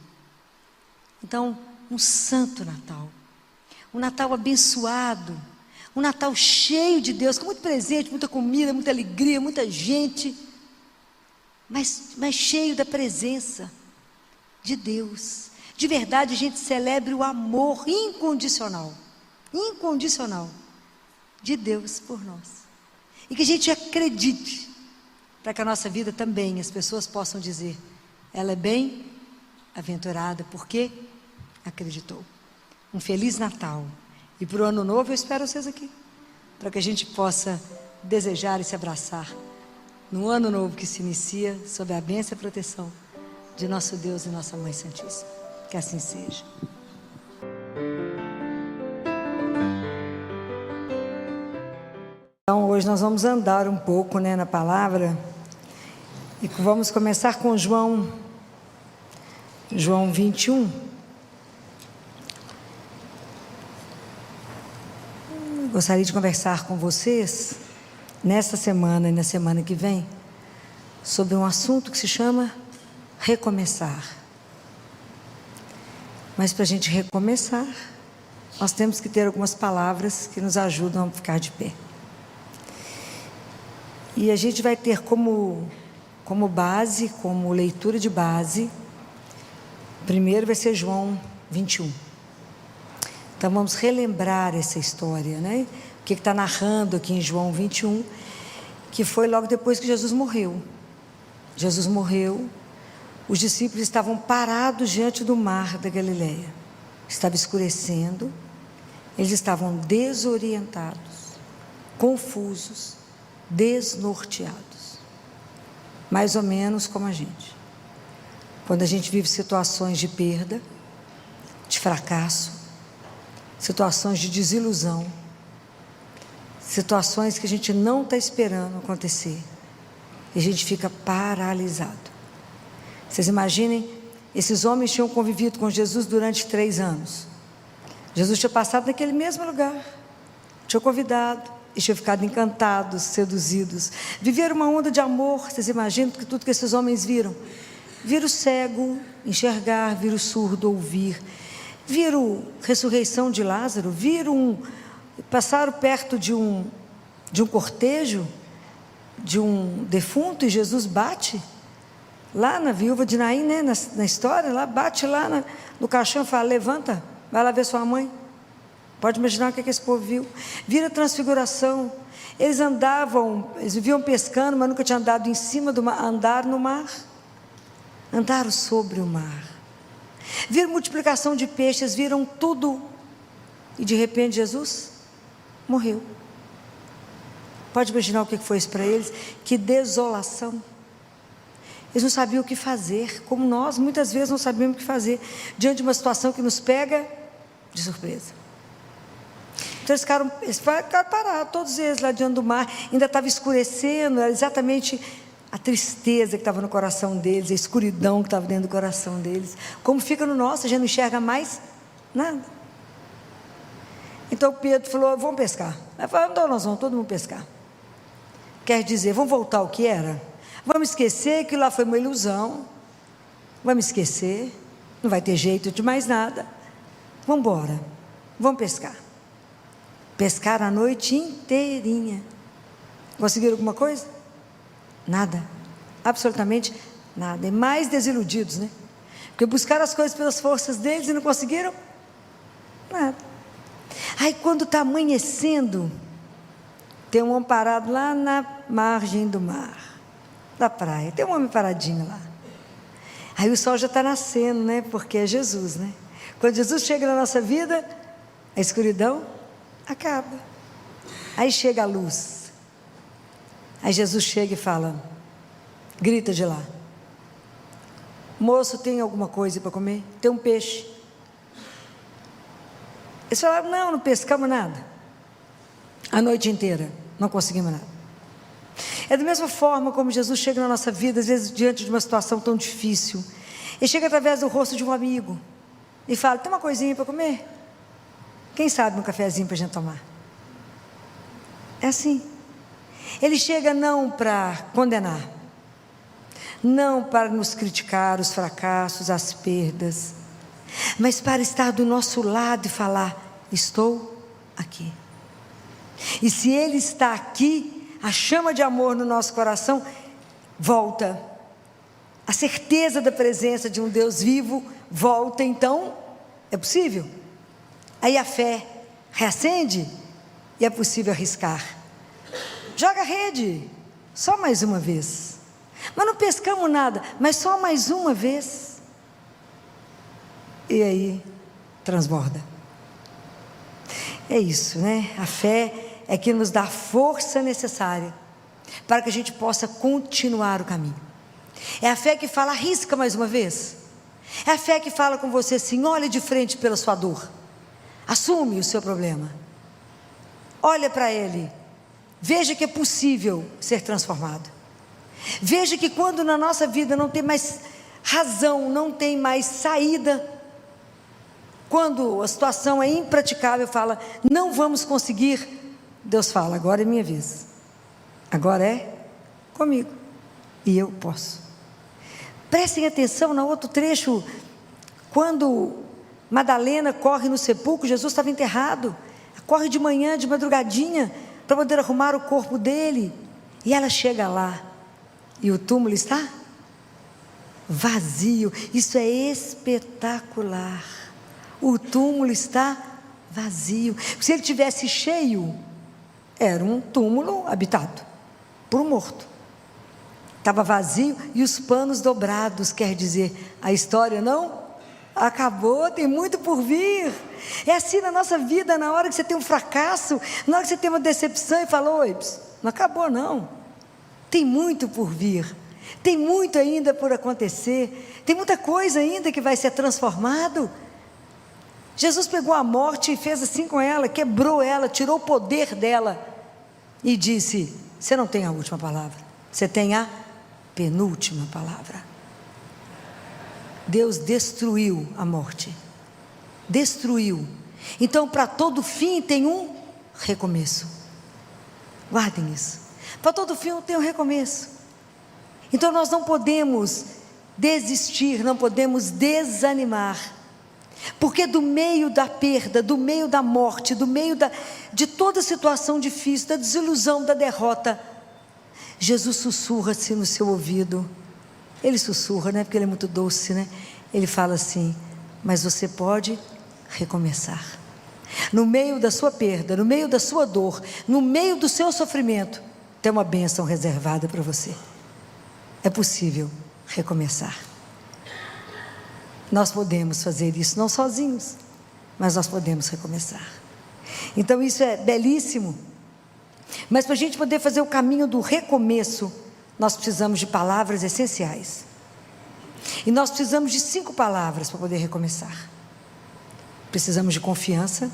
Então, um santo Natal, um Natal abençoado, um Natal cheio de Deus, com muito presente, muita comida, muita alegria, muita gente, mas cheio da presença de Deus. De verdade, a gente celebre o amor incondicional de Deus por nós. E que a gente acredite, para que a nossa vida também, as pessoas possam dizer: ela é bem-aventurada, porque acreditou. Um Feliz Natal. E para o Ano Novo eu espero vocês aqui, para que a gente possa desejar e se abraçar no Ano Novo que se inicia, sob a bênção e a proteção de nosso Deus e nossa Mãe Santíssima. Que assim seja. Então hoje nós vamos andar um pouco, né, na palavra, e vamos começar com João 21. Eu gostaria de conversar com vocês nesta semana e na semana que vem sobre um assunto que se chama recomeçar. Mas para a gente recomeçar, nós temos que ter algumas palavras que nos ajudam a ficar de pé. E a gente vai ter como base, como leitura de base, primeiro vai ser João 21. Então vamos relembrar essa história, né? O que está narrando aqui em João 21, que foi logo depois que Jesus morreu. Jesus morreu, os discípulos estavam parados diante do mar da Galileia. Estava escurecendo, eles estavam desorientados, confusos, desnorteados, mais ou menos como a gente, quando a gente vive situações de perda, de fracasso, situações de desilusão, situações que a gente não está esperando acontecer, e a gente fica paralisado. Vocês imaginem, esses homens tinham convivido com Jesus durante 3 anos, Jesus tinha passado naquele mesmo lugar, tinha convidado, e tinham ficado encantados, seduzidos, viveram uma onda de amor. Vocês imaginam que tudo que esses homens viram, Viram o cego enxergar, viram o surdo ouvir, viram ressurreição de Lázaro, passaram perto de um cortejo, de um defunto, e Jesus bate lá na viúva de Naim, né, na história, lá bate lá no caixão e fala: levanta, vai lá ver sua mãe. Pode imaginar o que esse povo viu. Viram a transfiguração. Eles viviam pescando, mas nunca tinham andado em cima do mar. Andaram no mar, andaram sobre o mar, viram multiplicação de peixes, viram tudo, e de repente Jesus morreu. Pode imaginar o que foi isso para eles? Que desolação. Eles não sabiam o que fazer, como nós muitas vezes não sabemos o que fazer diante de uma situação que nos pega de surpresa. Então eles ficaram parados, todos eles lá diante do mar. Ainda estava escurecendo, era exatamente a tristeza que estava no coração deles, a escuridão que estava dentro do coração deles. Como fica no nosso, a gente não enxerga mais nada. Então Pedro falou: vamos pescar. Aí falou: então nós vamos todo mundo pescar. Quer dizer, vamos voltar ao que era? Vamos esquecer que lá foi uma ilusão. Vamos esquecer, não vai ter jeito de mais nada. Vamos embora, vamos pescar. Pescaram a noite inteirinha. Conseguiram alguma coisa? Nada, absolutamente nada. E mais desiludidos, né? Porque buscaram as coisas pelas forças deles e não conseguiram nada. Aí quando está amanhecendo, tem um homem parado lá na margem do mar, da praia. Tem um homem paradinho lá. Aí o sol já está nascendo, né? Porque é Jesus, né? Quando Jesus chega na nossa vida, a escuridão acaba. Aí chega a luz. Aí Jesus chega e fala, grita de lá: moço, tem alguma coisa para comer? Tem um peixe. Eles falaram: não pescamos nada. A noite inteira, não conseguimos nada. É da mesma forma como Jesus chega na nossa vida, às vezes diante de uma situação tão difícil. Ele chega através do rosto de um amigo e fala: tem uma coisinha para comer? Quem sabe um cafezinho para a gente tomar? É assim. Ele chega não para condenar, não para nos criticar os fracassos, as perdas, mas para estar do nosso lado e falar: estou aqui. E se Ele está aqui, a chama de amor no nosso coração volta, a certeza da presença de um Deus vivo volta. Então é possível. Aí a fé reacende e é possível arriscar. Joga a rede, só mais uma vez. Mas não pescamos nada, mas só mais uma vez. E aí transborda. É isso, né? A fé é que nos dá a força necessária para que a gente possa continuar o caminho. É a fé que fala: arrisca mais uma vez. É a fé que fala com você assim: olhe de frente pela sua dor, assume o seu problema, olha para ele, veja que é possível ser transformado. Veja que quando na nossa vida não tem mais razão, não tem mais saída, quando a situação é impraticável, fala: não vamos conseguir, Deus fala: agora é minha vez, agora é comigo, e eu posso. Prestem atenção no outro trecho, quando Madalena corre no sepulcro, Jesus estava enterrado, corre de manhã, de madrugadinha, para poder arrumar o corpo dele, e ela chega lá, e o túmulo está vazio. Isso é espetacular. O túmulo está vazio. Se ele tivesse cheio, era um túmulo habitado por um morto. Estava vazio e os panos dobrados, quer dizer, a história não acabou, tem muito por vir. É assim na nossa vida, na hora que você tem um fracasso, na hora que você tem uma decepção e fala: oi, não acabou não, tem muito por vir, tem muito ainda por acontecer, tem muita coisa ainda que vai ser transformado. Jesus pegou a morte e fez assim com ela, quebrou ela, tirou o poder dela e disse: você não tem a última palavra, você tem a penúltima palavra. Deus destruiu a morte, destruiu. Então para todo fim tem um recomeço. Guardem isso, para todo fim tem um recomeço. Então nós não podemos desistir, não podemos desanimar. Porque do meio da perda, do meio da morte, do meio de toda situação difícil, da desilusão, da derrota, Jesus sussurra-se no seu ouvido. Ele sussurra, né? Porque ele é muito doce, né? Ele fala assim: mas você pode recomeçar. No meio da sua perda, no meio da sua dor, no meio do seu sofrimento, tem uma bênção reservada para você. É possível recomeçar. Nós podemos fazer isso, não sozinhos, mas nós podemos recomeçar. Então isso é belíssimo. Mas para a gente poder fazer o caminho do recomeço, nós precisamos de palavras essenciais. E nós precisamos de 5 palavras para poder recomeçar. Precisamos de confiança,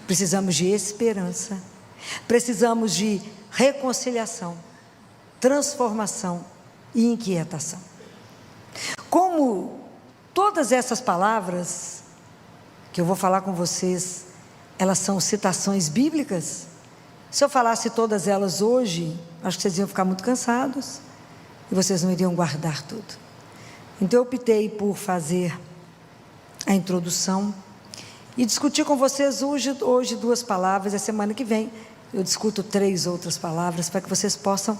precisamos de esperança, precisamos de reconciliação, transformação e inquietação. Como todas essas palavras que eu vou falar com vocês, elas são citações bíblicas. Se eu falasse todas elas hoje, acho que vocês iam ficar muito cansados e vocês não iriam guardar tudo. Então eu optei por fazer a introdução e discutir com vocês hoje 2 palavras. A semana que vem eu discuto 3 outras palavras para que vocês possam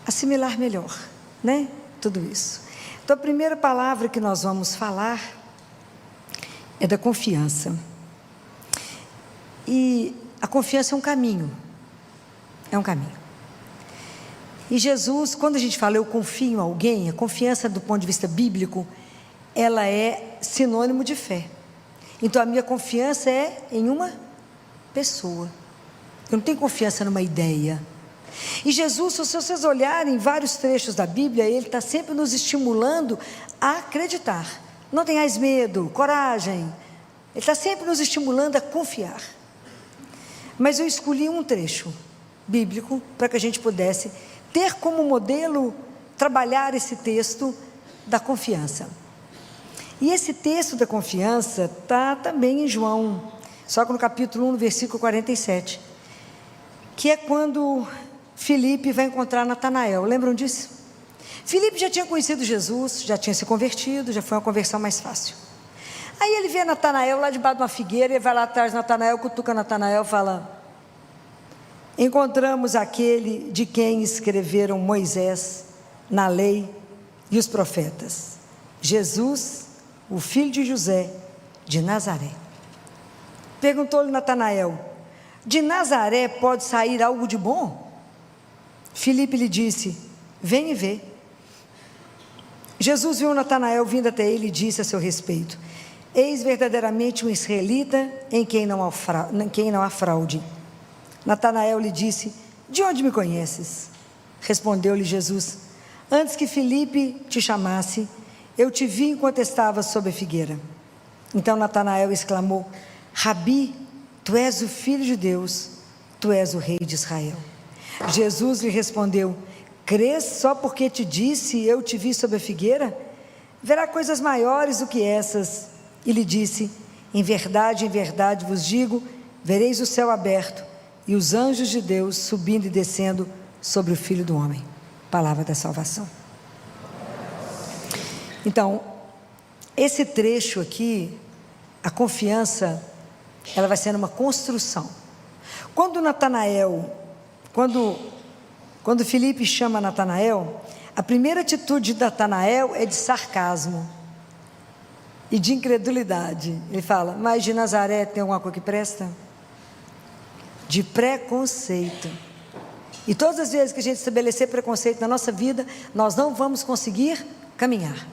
assimilar melhor, né? Tudo isso. Então a primeira palavra que nós vamos falar é da confiança. E a confiança é um caminho. É um caminho. E Jesus, quando a gente fala eu confio em alguém, a confiança do ponto de vista bíblico, ela é sinônimo de fé. Então a minha confiança é em uma pessoa. Eu não tenho confiança numa ideia. E Jesus, se vocês olharem vários trechos da Bíblia, Ele está sempre nos estimulando a acreditar. Não tenhais medo, coragem. Ele está sempre nos estimulando a confiar. Mas eu escolhi um trecho bíblico para que a gente pudesse ter como modelo, trabalhar esse texto da confiança. E esse texto da confiança está também em João, só que no capítulo 1, no versículo 47, que é quando Filipe vai encontrar Natanael. Lembram disso? Filipe já tinha conhecido Jesus, já tinha se convertido, já foi uma conversão mais fácil. Aí ele vê Natanael lá debaixo de uma figueira, ele vai lá atrás de Natanael, cutuca Natanael, fala: encontramos aquele de quem escreveram Moisés na lei e os profetas, Jesus, o filho de José, de Nazaré. Perguntou-lhe Natanael: de Nazaré pode sair algo de bom? Filipe lhe disse: vem e vê. Jesus viu Natanael vindo até ele e disse a seu respeito: eis verdadeiramente um israelita em quem não há fraude. Natanael lhe disse: de onde me conheces? Respondeu-lhe Jesus: antes que Filipe te chamasse, eu te vi enquanto estavas sob a figueira. Então Natanael exclamou: Rabi, tu és o Filho de Deus, tu és o Rei de Israel. Jesus lhe respondeu: crês só porque te disse, eu te vi sob a figueira? Verá coisas maiores do que essas. E lhe disse: em verdade vos digo, vereis o céu aberto e os anjos de Deus subindo e descendo sobre o Filho do Homem. Palavra da salvação. Então, esse trecho aqui, a confiança, ela vai sendo uma construção. Quando Filipe chama Natanael, a primeira atitude de Natanael é de sarcasmo e de incredulidade. Ele fala: mas de Nazaré tem alguma coisa que presta? De preconceito. E todas as vezes que a gente estabelecer preconceito na nossa vida, nós não vamos conseguir caminhar.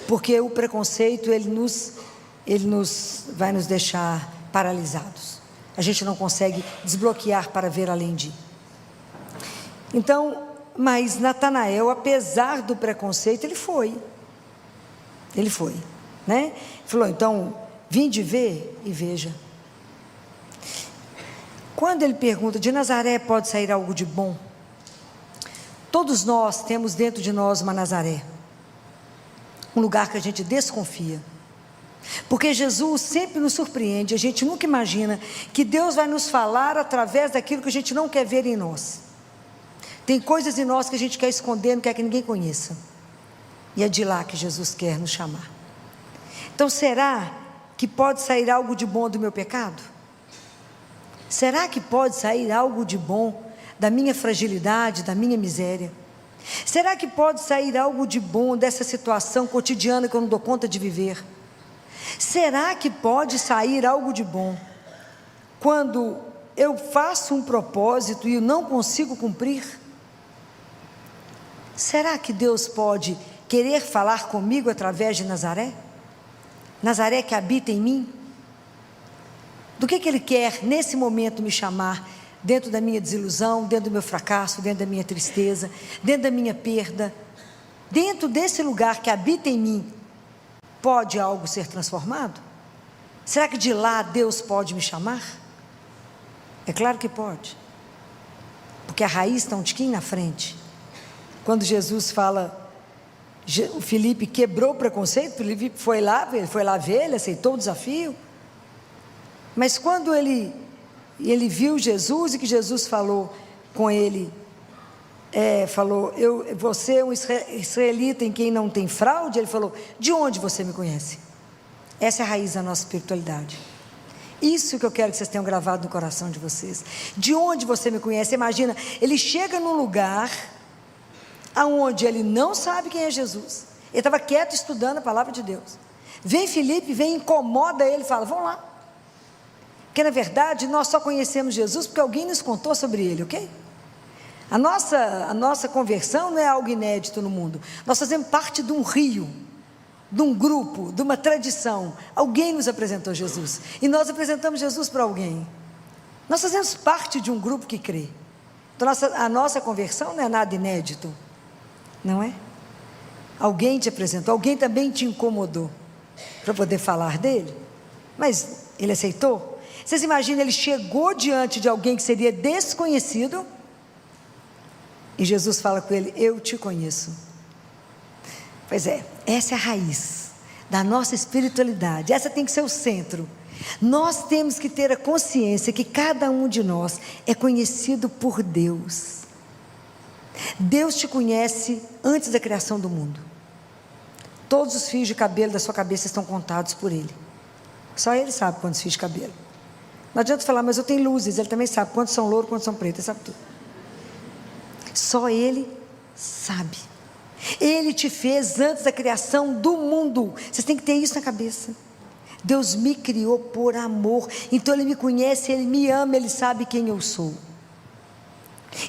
Porque o preconceito, ele vai nos deixar paralisados. A gente não consegue desbloquear para ver além de. Então, mas Natanael, apesar do preconceito, ele foi, né? Ele falou: então, vinde ver e veja. Quando ele pergunta: de Nazaré pode sair algo de bom? Todos nós temos dentro de nós uma Nazaré, um lugar que a gente desconfia, porque Jesus sempre nos surpreende. A gente nunca imagina que Deus vai nos falar através daquilo que a gente não quer ver em nós. Tem coisas em nós que a gente quer esconder, não quer que ninguém conheça. E é de lá que Jesus quer nos chamar. Então, será que pode sair algo de bom do meu pecado? Será que pode sair algo de bom da minha fragilidade, da minha miséria? Será que pode sair algo de bom dessa situação cotidiana que eu não dou conta de viver? Será que pode sair algo de bom quando eu faço um propósito e eu não consigo cumprir? Será que Deus pode querer falar comigo através de Nazaré? Nazaré que habita em mim? Do que Ele quer nesse momento me chamar? Dentro da minha desilusão, dentro do meu fracasso, dentro da minha tristeza, dentro da minha perda, dentro desse lugar que habita em mim, pode algo ser transformado? Será que de lá Deus pode me chamar? É claro que pode, porque a raiz está um tiquinho na frente. Quando Jesus fala, o Filipe quebrou o preconceito, o Filipe foi lá ver, ele aceitou o desafio, mas quando ele viu Jesus e que Jesus falou com ele, você é um israelita em quem não tem fraude, ele falou, de onde você me conhece? Essa é a raiz da nossa espiritualidade. Isso que eu quero que vocês tenham gravado no coração de vocês. De onde você me conhece? Imagina, ele chega num lugar aonde ele não sabe quem é Jesus. Ele estava quieto estudando a palavra de Deus. Vem Filipe, incomoda ele, fala, vamos lá. Porque na verdade nós só conhecemos Jesus porque alguém nos contou sobre ele, ok? A nossa conversão não é algo inédito no mundo. Nós fazemos parte de um rio, de um grupo, de uma tradição. Alguém nos apresentou Jesus e nós apresentamos Jesus para alguém. Nós fazemos parte de um grupo que crê. Então a nossa conversão não é nada inédito, não é? Alguém te apresentou, alguém também te incomodou para poder falar dele, mas ele aceitou. Vocês imaginam, ele chegou diante de alguém que seria desconhecido e Jesus fala com ele, eu te conheço. Pois é, essa é a raiz da nossa espiritualidade, essa tem que ser o centro. Nós temos que ter a consciência que cada um de nós é conhecido por Deus. Deus te conhece antes da criação do mundo. Todos os fios de cabelo da sua cabeça estão contados por Ele. Só Ele sabe quantos fios de cabelo. Não adianta falar, mas eu tenho luzes, Ele também sabe quantos são louros, quantos são pretos, Ele sabe tudo. Só Ele sabe. Ele te fez antes da criação do mundo. Vocês têm que ter isso na cabeça. Deus me criou por amor, então Ele me conhece, Ele me ama, Ele sabe quem eu sou.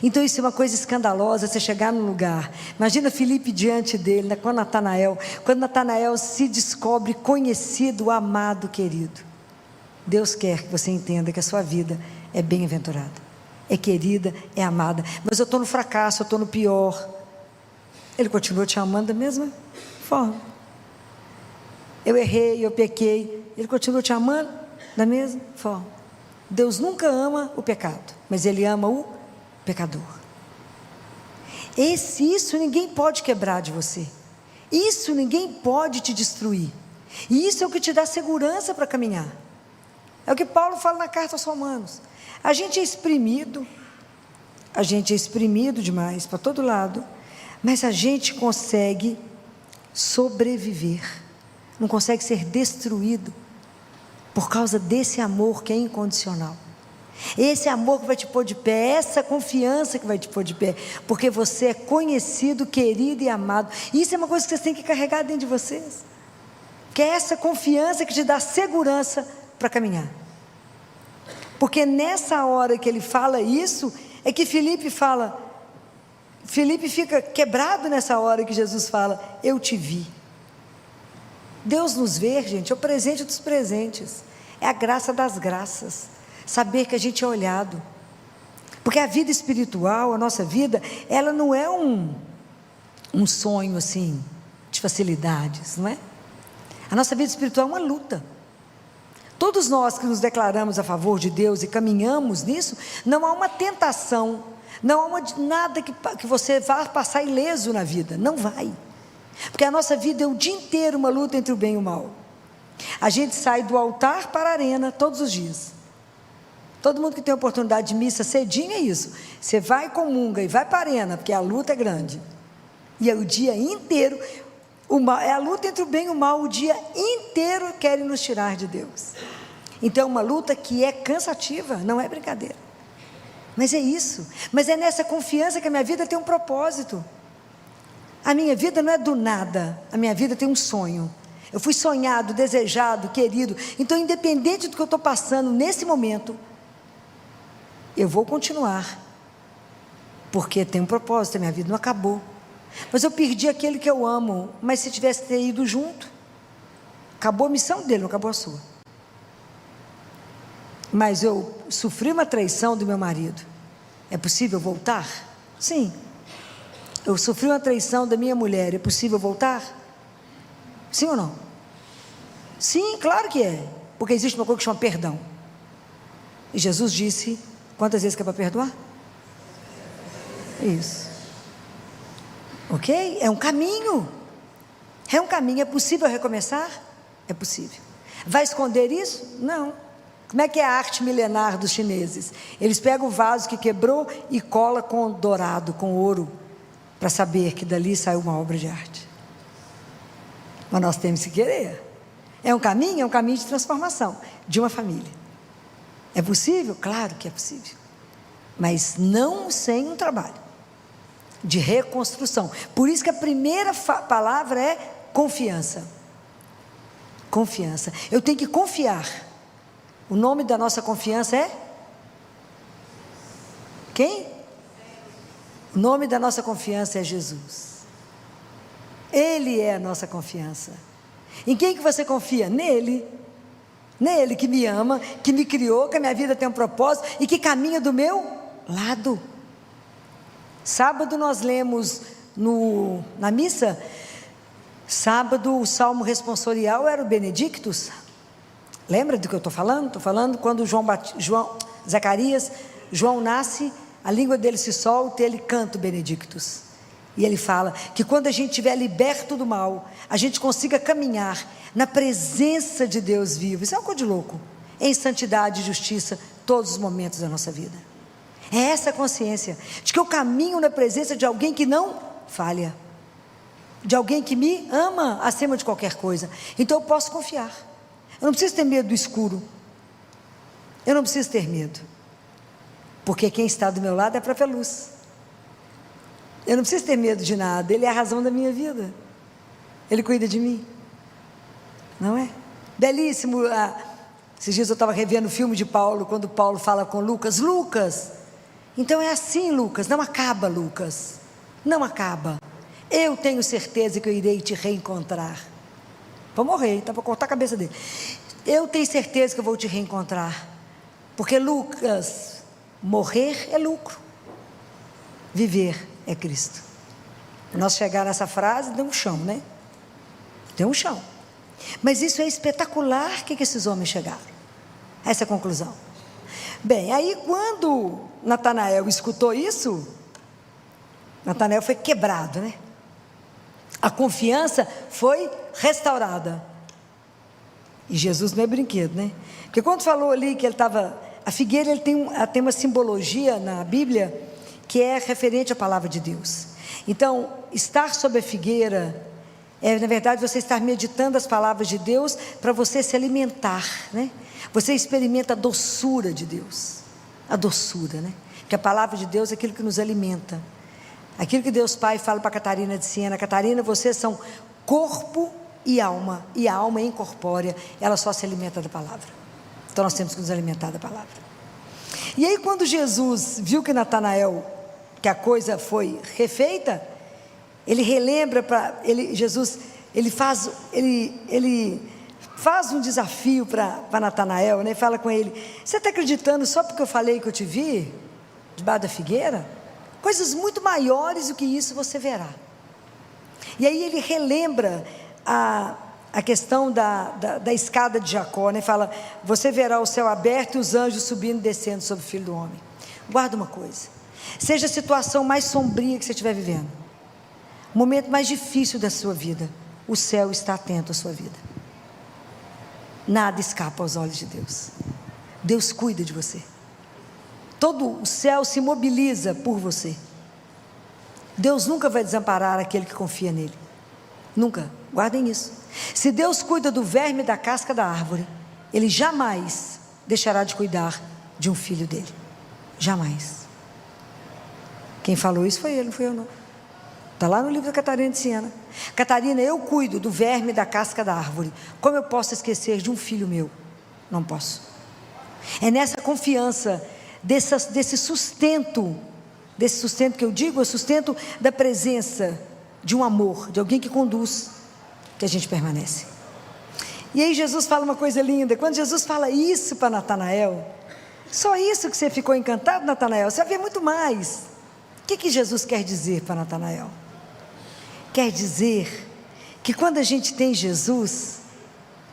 Então isso é uma coisa escandalosa, você chegar num lugar, imagina Filipe diante dele, quando Natanael se descobre conhecido, amado, querido. Deus quer que você entenda que a sua vida é bem-aventurada, é querida, é amada. Mas eu estou no fracasso, eu estou no pior. Ele continua te amando da mesma forma. Eu errei, eu pequei, Ele continua te amando da mesma forma. Deus nunca ama o pecado, mas Ele ama o pecador. Isso ninguém pode quebrar de você. Isso ninguém pode te destruir. E isso é o que te dá segurança para caminhar. É o que Paulo fala na carta aos Romanos. A gente é exprimido demais para todo lado, mas a gente consegue sobreviver, não consegue ser destruído por causa desse amor que é incondicional. Esse amor que vai te pôr de pé, essa confiança que vai te pôr de pé, porque você é conhecido, querido e amado. Isso é uma coisa que vocês têm que carregar dentro de vocês, que é essa confiança que te dá segurança para caminhar. Porque nessa hora que ele fala isso, é que Filipe fica quebrado nessa hora que Jesus fala, eu te vi. Deus nos vê, gente, é o presente dos presentes, é a graça das graças, saber que a gente é olhado, porque a vida espiritual, a nossa vida, ela não é um sonho assim, de facilidades, não é? A nossa vida espiritual é uma luta. Todos nós que nos declaramos a favor de Deus e caminhamos nisso, não há uma tentação, não há nada que você vá passar ileso na vida, não vai, porque a nossa vida é o dia inteiro uma luta entre o bem e o mal. A gente sai do altar para a arena todos os dias. Todo mundo que tem oportunidade de missa cedinho é isso, você vai, comunga e vai para a arena, porque a luta é grande, e é o dia inteiro. O mal, é a luta entre o bem e o mal, o dia inteiro querem nos tirar de Deus. Então é uma luta que é cansativa, não é brincadeira. Mas é isso, mas é nessa confiança que a minha vida tem um propósito. A minha vida não é do nada, a minha vida tem um sonho. Eu fui sonhado, desejado, querido. Então, independente do que eu estou passando nesse momento, eu vou continuar, porque tem um propósito, a minha vida não acabou. Mas eu perdi aquele que eu amo. Mas se tivesse ter ido junto, acabou a missão dele, não acabou a sua. Mas eu sofri uma traição do meu marido. É possível voltar? Sim. Eu sofri uma traição da minha mulher. É possível voltar? Sim ou não? Sim, claro que é. Porque existe uma coisa que chama perdão. E Jesus disse, quantas vezes que é para perdoar? Isso. Ok? É um caminho. É um caminho. É possível recomeçar? É possível. Vai esconder isso? Não. Como é que é a arte milenar dos chineses? Eles pegam o vaso que quebrou e cola com dourado, com ouro, para saber que dali saiu uma obra de arte. Mas nós temos que querer. É um caminho de transformação de uma família. É possível? Claro que é possível. Mas não sem um trabalho de reconstrução. Por isso que a primeira palavra é confiança. Confiança. Eu tenho que confiar. O nome da nossa confiança é? Quem? O nome da nossa confiança é Jesus. Ele é a nossa confiança. Em quem que você confia? Nele. Nele que me ama, que me criou, que a minha vida tem um propósito e que caminha do meu lado. Sábado nós lemos na missa, sábado o salmo responsorial era o Benedictus. Lembra do que eu estou falando? Estou falando quando João nasce, a língua dele se solta e ele canta o Benedictus. E ele fala que quando a gente estiver liberto do mal, a gente consiga caminhar na presença de Deus vivo. Isso é uma coisa de louco. Em santidade e justiça, todos os momentos da nossa vida. É essa consciência de que eu caminho na presença de alguém que não falha, de alguém que me ama acima de qualquer coisa. Então eu posso confiar. Eu não preciso ter medo do escuro. Eu não preciso ter medo, porque quem está do meu lado é a própria luz. Eu não preciso ter medo de nada. Ele é a razão da minha vida. Ele cuida de mim. Não é? Belíssimo. Esses dias eu estava revendo o filme de Paulo, quando Paulo fala com Lucas. Lucas, então é assim, Lucas, não acaba, Lucas. Não acaba. Eu tenho certeza que eu irei te reencontrar. Vou morrer, tá para cortar a cabeça dele. Eu tenho certeza que eu vou te reencontrar. Porque, Lucas, morrer é lucro. Viver é Cristo. Nós chegar nessa frase, deu um chão, né? Deu um chão. Mas isso é espetacular que esses homens chegaram a essa conclusão. Bem, aí quando Natanael escutou isso, Natanael foi quebrado, né? A confiança foi restaurada. E Jesus não é brinquedo, né? Porque quando falou ali que ele estava... A figueira ele tem uma simbologia na Bíblia que é referente à palavra de Deus. Então, estar sob a figueira é, na verdade, você estar meditando as palavras de Deus para você se alimentar, né? Você experimenta a doçura de Deus. A doçura, né? Porque a palavra de Deus é aquilo que nos alimenta. Aquilo que Deus Pai fala para Catarina de Siena: Catarina, vocês são corpo e a alma é incorpórea, ela só se alimenta da palavra. Então nós temos que nos alimentar da palavra. E aí quando Jesus viu que Natanael, que a coisa foi refeita, ele relembra Jesus, ele faz um desafio para Natanael, né? Fala com ele: você está acreditando só porque eu falei que eu te vi debaixo da figueira? Coisas muito maiores do que isso você verá. E aí ele relembra a questão da escada de Jacó, né? Fala: você verá o céu aberto e os anjos subindo e descendo sobre o Filho do Homem. Guarda uma coisa: seja a situação mais sombria que você estiver vivendo, o momento mais difícil da sua vida, o céu está atento à sua vida. Nada escapa aos olhos de Deus. Deus cuida de você. Todo o céu se mobiliza por você. Deus nunca vai desamparar aquele que confia nele. Nunca, guardem isso. Se Deus cuida do verme da casca da árvore, Ele jamais deixará de cuidar de um filho dele. Jamais. Quem falou isso foi Ele, não fui eu não. Está lá no livro da Catarina de Siena. Catarina, eu cuido do verme da casca da árvore. Como eu posso esquecer de um filho meu? Não posso. É nessa confiança, desse sustento que eu digo, é o sustento da presença de um amor, de alguém que conduz, que a gente permanece. E aí Jesus fala uma coisa linda. Quando Jesus fala isso para Natanael, só isso que você ficou encantado, Natanael? Você vai ver muito mais. O que Jesus quer dizer para Natanael? Quer dizer que quando a gente tem Jesus,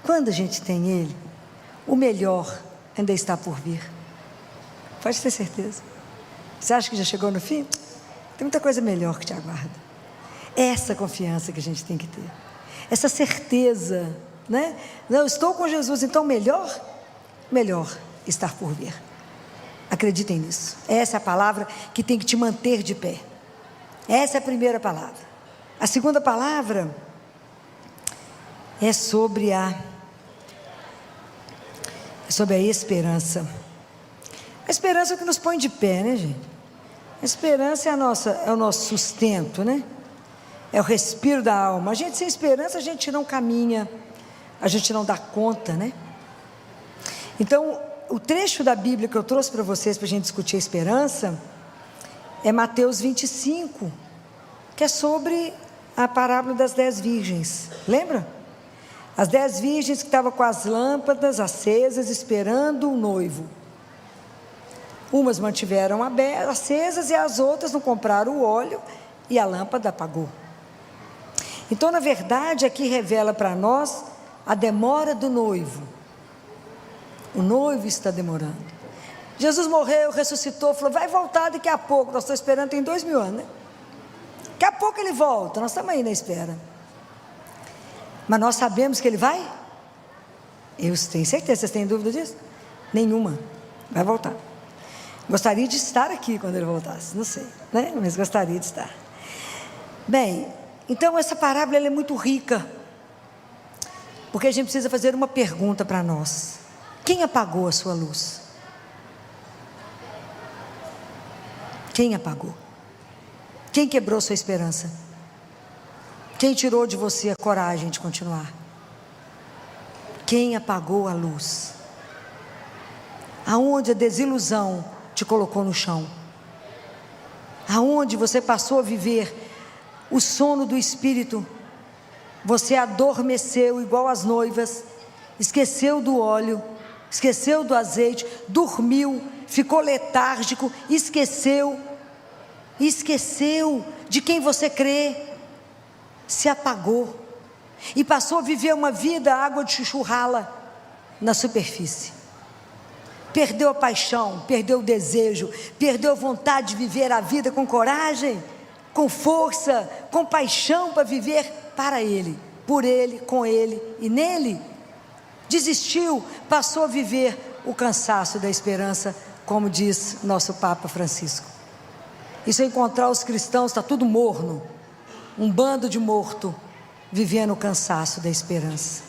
quando a gente tem Ele, o melhor ainda está por vir. Pode ter certeza. Você acha que já chegou no fim? Tem muita coisa melhor que te aguarda. Essa confiança que a gente tem que ter, essa certeza, né? Não, estou com Jesus, então melhor estar por vir. Acreditem nisso. Essa é a palavra que tem que te manter de pé. Essa é a primeira palavra. A segunda palavra é sobre a esperança. A esperança é o que nos põe de pé, né, gente? A esperança é o nosso sustento, né? É o respiro da alma. A gente sem esperança, a gente não caminha, a gente não dá conta, né? Então, o trecho da Bíblia que eu trouxe para vocês, para a gente discutir a esperança, é Mateus 25, que é sobre a parábola das 10 virgens. Lembra? As 10 virgens que estavam com as lâmpadas acesas, esperando o noivo. Umas mantiveram acesas e as outras não compraram o óleo e a lâmpada apagou. Então, na verdade, aqui revela para nós a demora do noivo. O noivo está demorando. Jesus morreu, ressuscitou, falou, vai voltar daqui a pouco. Nós estamos esperando, tem 2000 anos, né? Daqui a pouco ele volta, nós estamos aí na espera. Mas nós sabemos que ele vai? Eu tenho certeza, vocês têm dúvida disso? Nenhuma, vai voltar. Gostaria de estar aqui quando ele voltasse, não sei, né? Mas gostaria de estar. Bem, então essa parábola ela é muito rica, porque a gente precisa fazer uma pergunta para nós. Quem apagou a sua luz? Quem apagou? Quem quebrou sua esperança? Quem tirou de você a coragem de continuar? Quem apagou a luz? Aonde a desilusão te colocou no chão? Aonde você passou a viver o sono do espírito? Você adormeceu igual as noivas, esqueceu do óleo, esqueceu do azeite, dormiu, ficou letárgico, esqueceu de quem você crê, se apagou e passou a viver uma vida água de chuchu rala na superfície. Perdeu a paixão, perdeu o desejo, perdeu a vontade de viver a vida com coragem, com força, com paixão para viver para Ele, por Ele, com Ele e nele. Desistiu, passou a viver o cansaço da esperança, como diz nosso Papa Francisco. E se eu encontrar os cristãos, está tudo morno, um bando de morto, vivendo o cansaço da esperança.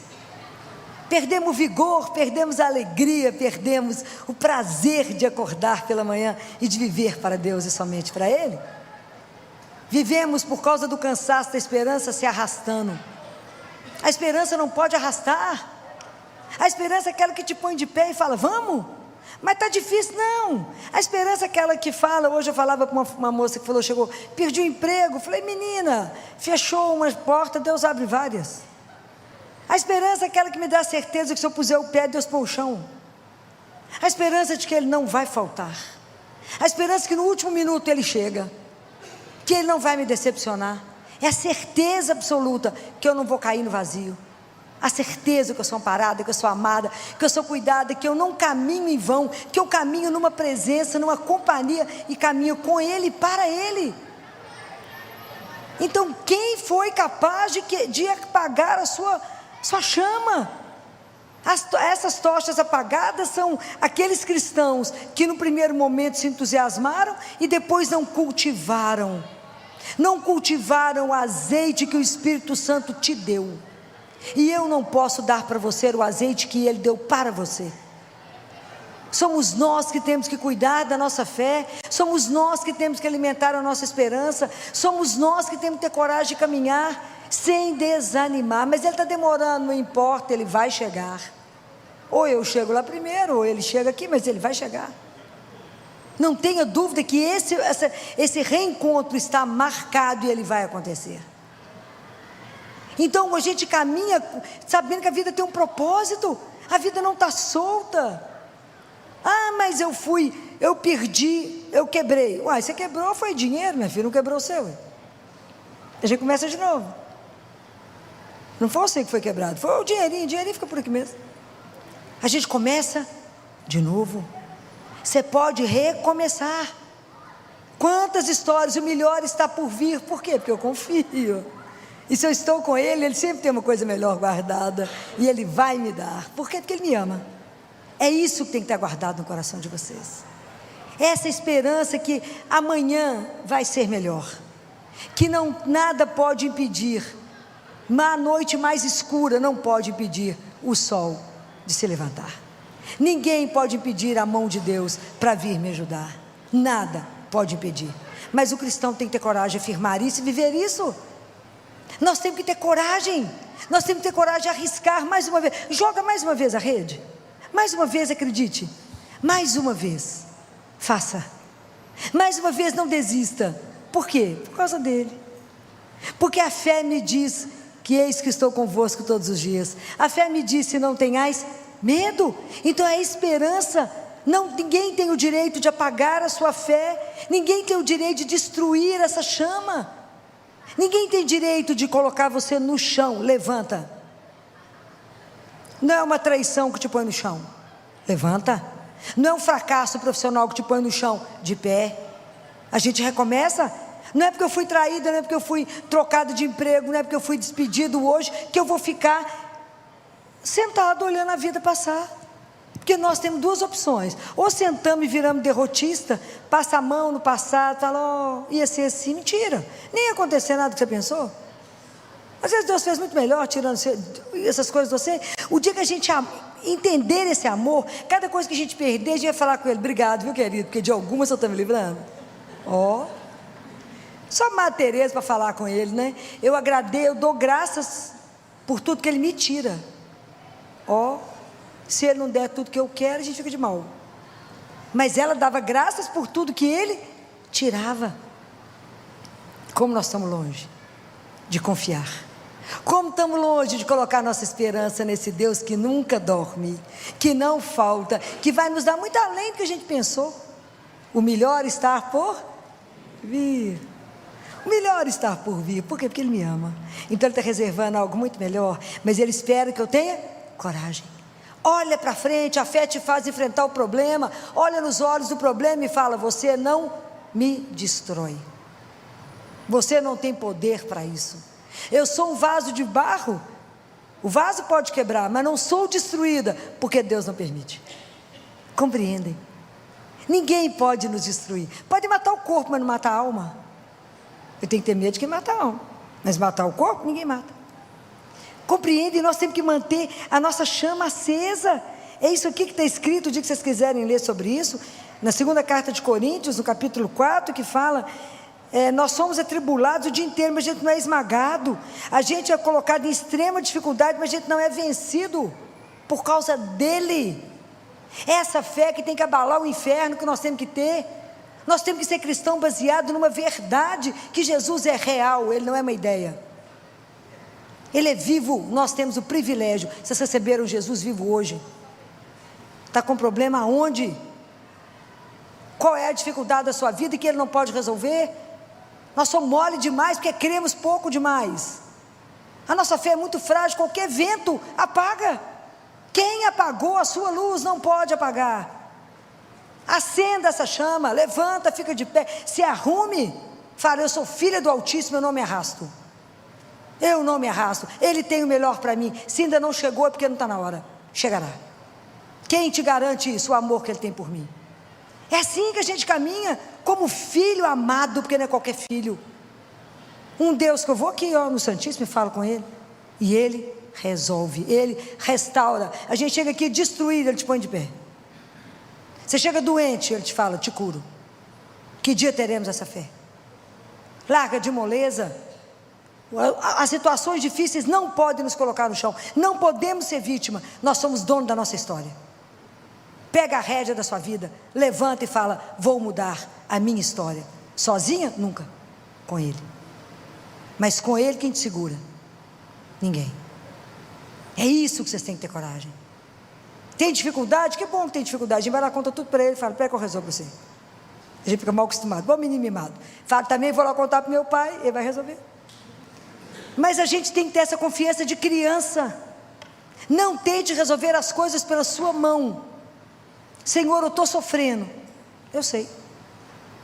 Perdemos o vigor, perdemos a alegria, perdemos o prazer de acordar pela manhã e de viver para Deus e somente para Ele. Vivemos por causa do cansaço da esperança se arrastando. A esperança não pode arrastar. A esperança é aquela que te põe de pé e fala, vamos? Mas está difícil, não. A esperança é aquela que fala, hoje eu falava com uma moça que falou, chegou, perdi o emprego. Falei, menina, fechou uma porta, Deus abre várias. A esperança é aquela que me dá a certeza que se eu puser o pé, Deus põe o chão. A esperança de que Ele não vai faltar. A esperança que no último minuto Ele chega, que Ele não vai me decepcionar. É a certeza absoluta que eu não vou cair no vazio. A certeza que eu sou amparada, que eu sou amada, que eu sou cuidada, que eu não caminho em vão, que eu caminho numa presença, numa companhia e caminho com Ele e para Ele. Então quem foi capaz de apagar a sua chama? Essas tochas apagadas são aqueles cristãos que no primeiro momento se entusiasmaram e depois não cultivaram. não cultivaram o azeite que o Espírito Santo te deu. E eu não posso dar para você o azeite que Ele deu para você. Somos nós que temos que cuidar da nossa fé, somos nós que temos que alimentar a nossa esperança, somos nós que temos que ter coragem de caminhar sem desanimar. Mas Ele está demorando, não importa, Ele vai chegar. Ou eu chego lá primeiro, ou Ele chega aqui, mas Ele vai chegar. Não tenha dúvida que esse reencontro está marcado e ele vai acontecer. Então a gente caminha sabendo que a vida tem um propósito, a vida não está solta. Ah, mas eu perdi, eu quebrei. Uai, você quebrou, foi dinheiro, minha filha, não quebrou o seu. A gente começa de novo. Não foi você que foi quebrado, foi o dinheirinho fica por aqui mesmo. A gente começa de novo. Você pode recomeçar. Quantas histórias, o melhor está por vir. Por quê? Porque eu confio. E se eu estou com Ele, Ele sempre tem uma coisa melhor guardada. E Ele vai me dar. Por quê? Porque Ele me ama. É isso que tem que estar guardado no coração de vocês. Essa esperança que amanhã vai ser melhor. Que nada pode impedir. A noite mais escura não pode impedir o sol de se levantar. Ninguém pode impedir a mão de Deus para vir me ajudar. Nada pode impedir. Mas o cristão tem que ter coragem de afirmar isso e viver isso. Nós temos que ter coragem. Nós temos que ter coragem de arriscar mais uma vez. Joga mais uma vez a rede. Mais uma vez acredite. Mais uma vez. Faça. Mais uma vez não desista. Por quê? Por causa dele. Porque a fé me diz que eis que estou convosco todos os dias. A fé me diz: se não tenhais medo. Então é esperança. Ninguém tem o direito de apagar a sua fé. Ninguém tem o direito de destruir essa chama. Ninguém tem direito de colocar você no chão. Levanta. Não é uma traição que te põe no chão. Levanta. Não é um fracasso profissional que te põe no chão. De pé. A gente recomeça. Não é porque eu fui traída, não é porque eu fui trocado de emprego, não é porque eu fui despedido hoje, que eu vou ficar sentado olhando a vida passar. Porque nós temos duas opções: ou sentamos e viramos derrotista, passa a mão no passado, fala, ia ser assim. Mentira, nem ia acontecer nada que você pensou. Às vezes Deus fez muito melhor tirando essas coisas de você. O dia que a gente entender esse amor, cada coisa que a gente perder, a gente vai falar com Ele: obrigado, viu, querido, porque de algumas eu estou me livrando. Só Madre Teresa para falar com Ele, né? Eu agradeço, eu dou graças por tudo que Ele me tira. Se Ele não der tudo que eu quero, a gente fica de mal. Mas ela dava graças por tudo que Ele tirava. Como nós estamos longe de confiar. Como estamos longe de colocar nossa esperança nesse Deus que nunca dorme, que não falta, que vai nos dar muito além do que a gente pensou. O melhor está por vir. O melhor está por vir. Por quê? Porque Ele me ama. Então Ele está reservando algo muito melhor. Mas Ele espera que eu tenha coragem. Olha para frente, a fé te faz enfrentar o problema. Olha nos olhos do problema e fala: você não me destrói. Você não tem poder para isso. Eu sou um vaso de barro. O vaso pode quebrar, mas não sou destruída, porque Deus não permite. Compreendem? Ninguém pode nos destruir. Pode matar o corpo, mas não matar a alma. Eu tenho que ter medo de quem mata a alma. Mas matar o corpo, ninguém mata. Compreende? Nós temos que manter a nossa chama acesa. É isso aqui que está escrito, o dia que vocês quiserem ler sobre isso, na segunda carta de Coríntios, no capítulo 4, que fala, nós somos atribulados o dia inteiro, mas a gente não é esmagado. A gente é colocado em extrema dificuldade, mas a gente não é vencido por causa dele. Essa fé que tem que abalar o inferno, que nós temos que ter. Nós temos que ser cristão baseado numa verdade, que Jesus é real, Ele não é uma ideia. Ele é vivo. Nós temos o privilégio. Vocês receberam Jesus vivo hoje? Está com problema aonde? Qual é a dificuldade da sua vida e que Ele não pode resolver? Nós somos mole demais porque cremos pouco demais. A nossa fé é muito frágil, qualquer vento apaga. Quem apagou a sua luz não pode apagar. Acenda essa chama, levanta, fica de pé, se arrume, fala: eu sou filha do Altíssimo, eu não me arrasto. Eu não me arrasto, Ele tem o melhor para mim. Se ainda não chegou é porque não está na hora. Chegará. Quem te garante isso? O amor que Ele tem por mim. É assim que a gente caminha, como filho amado, porque não é qualquer filho. Um Deus que eu vou aqui, ó, no Santíssimo e falo com Ele, e Ele resolve, Ele restaura. A gente chega aqui destruído, Ele te põe de pé. Você chega doente, Ele te fala, te curo. Que dia teremos essa fé? Larga de moleza. As situações difíceis não podem nos colocar no chão. Não podemos ser vítima. Nós somos donos da nossa história. Pega a rédea da sua vida, levanta e fala, vou mudar a minha história. Sozinha? Nunca. Com Ele. Mas com Ele quem te segura? Ninguém. É isso que vocês têm que ter coragem. Tem dificuldade? Que bom que tem dificuldade. A gente vai lá, conta tudo para Ele e fala, pera que eu resolvo para você. A gente fica mal acostumado, bom menino mimado. Fala, também vou lá contar para o meu pai, ele vai resolver. Mas a gente tem que ter essa confiança de criança. Não tente resolver as coisas pela sua mão. Senhor, eu estou sofrendo. Eu sei,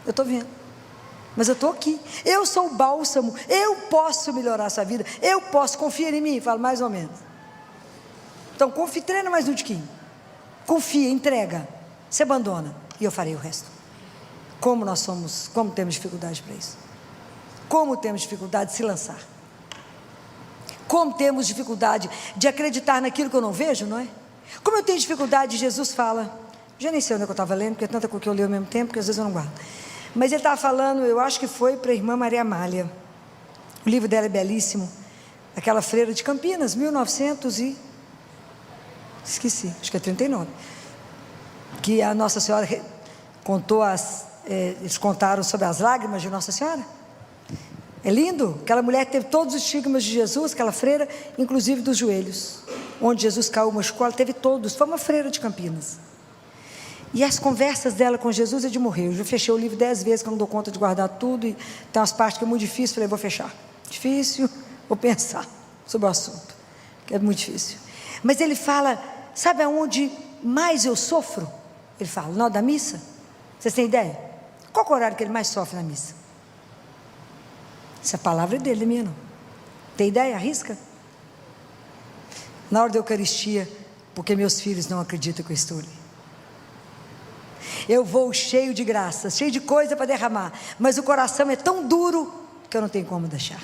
eu estou vendo, mas eu estou aqui. Eu sou o bálsamo, eu posso melhorar a sua vida. Eu posso, confia em mim. Falo, mais ou menos. Então confia, treina mais um tiquinho. Confia, entrega, se abandona, e eu farei o resto. Como nós somos, como temos dificuldade para isso. Como temos dificuldade de se lançar. Como temos dificuldade de acreditar naquilo que eu não vejo, não é? Como eu tenho dificuldade, Jesus fala, já nem sei onde é que eu estava lendo, porque é tanta coisa que eu leio ao mesmo tempo, que às vezes eu não guardo. Mas ele estava falando, eu acho que foi para a irmã Maria Amália. O livro dela é belíssimo. Aquela freira de Campinas, 1900 e... esqueci, acho que é 39. Que a Nossa Senhora contou eles contaram sobre as lágrimas de Nossa Senhora. É lindo, aquela mulher teve todos os estigmas de Jesus, aquela freira, inclusive dos joelhos, onde Jesus caiu, machucou, ela teve todos, foi uma freira de Campinas. E as conversas dela com Jesus é de morrer. Eu já fechei o livro 10 vezes, que eu não dou conta de guardar tudo, e tem umas partes que é muito difícil, falei, vou fechar. Difícil, vou pensar sobre o assunto, que é muito difícil. Mas ele fala, sabe aonde mais eu sofro? Ele fala, na hora da missa. Vocês têm ideia? Qual é o horário que ele mais sofre na missa? Essa palavra é dele, não é minha não. Tem ideia? Arrisca? Na hora da Eucaristia, porque meus filhos não acreditam que eu estou ali. Eu vou cheio de graça, cheio de coisa para derramar, mas o coração é tão duro que eu não tenho como deixar.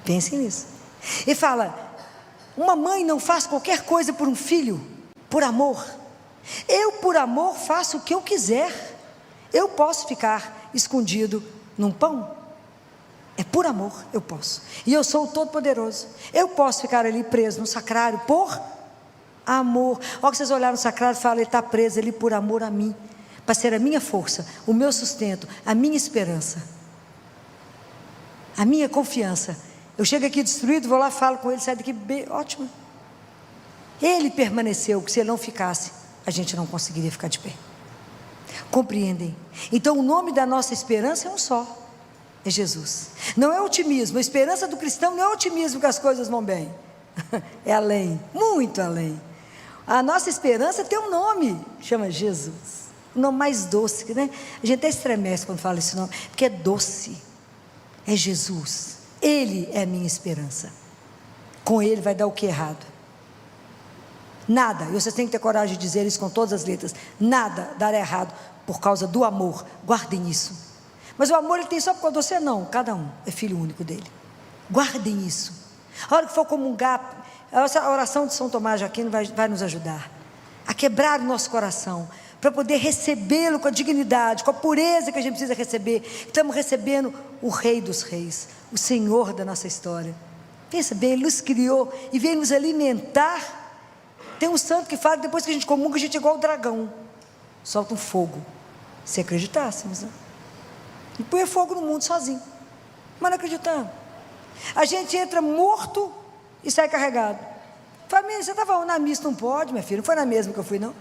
Pensem nisso. E fala, uma mãe não faz qualquer coisa por um filho, por amor. Eu por amor faço o que eu quiser. Eu posso ficar escondido num pão. É por amor, eu posso. E eu sou o Todo-Poderoso. Eu posso ficar ali preso no sacrário por amor. Olha que vocês olharam no sacrário e falam, ele está preso ali por amor a mim, para ser a minha força, o meu sustento, a minha esperança, a minha confiança. Eu chego aqui destruído, vou lá, falo com ele, sai daqui, ótimo. Ele permaneceu, que se ele não ficasse, a gente não conseguiria ficar de pé. Compreendem? Então o nome da nossa esperança é um só. É Jesus. Não é otimismo. A esperança do cristão não é otimismo que as coisas vão bem. É além, muito além. A nossa esperança tem um nome, chama Jesus. O nome mais doce, né? A gente até estremece quando fala esse nome, porque é doce. É Jesus. Ele é a minha esperança. Com Ele vai dar o que errado? Nada. E vocês têm que ter coragem de dizer isso com todas as letras. Nada dará errado por causa do amor. Guardem isso. Mas o amor ele tem só por causa de você? Não, cada um é filho único dele. Guardem isso. A hora que for comungar, a oração de São Tomás de Aquino vai nos ajudar a quebrar o nosso coração, para poder recebê-lo com a dignidade, com a pureza que a gente precisa receber. Estamos recebendo o Rei dos Reis, o Senhor da nossa história. Pensa bem, Ele nos criou e veio nos alimentar. Tem um santo que fala que depois que a gente comunga, a gente é igual o dragão, solta um fogo. Se acreditássemos, né? E põe fogo no mundo sozinho, mas não acreditamos. A gente entra morto e sai carregado. Família, você estava na missa, não pode, minha filha, não foi na mesma que eu fui, não.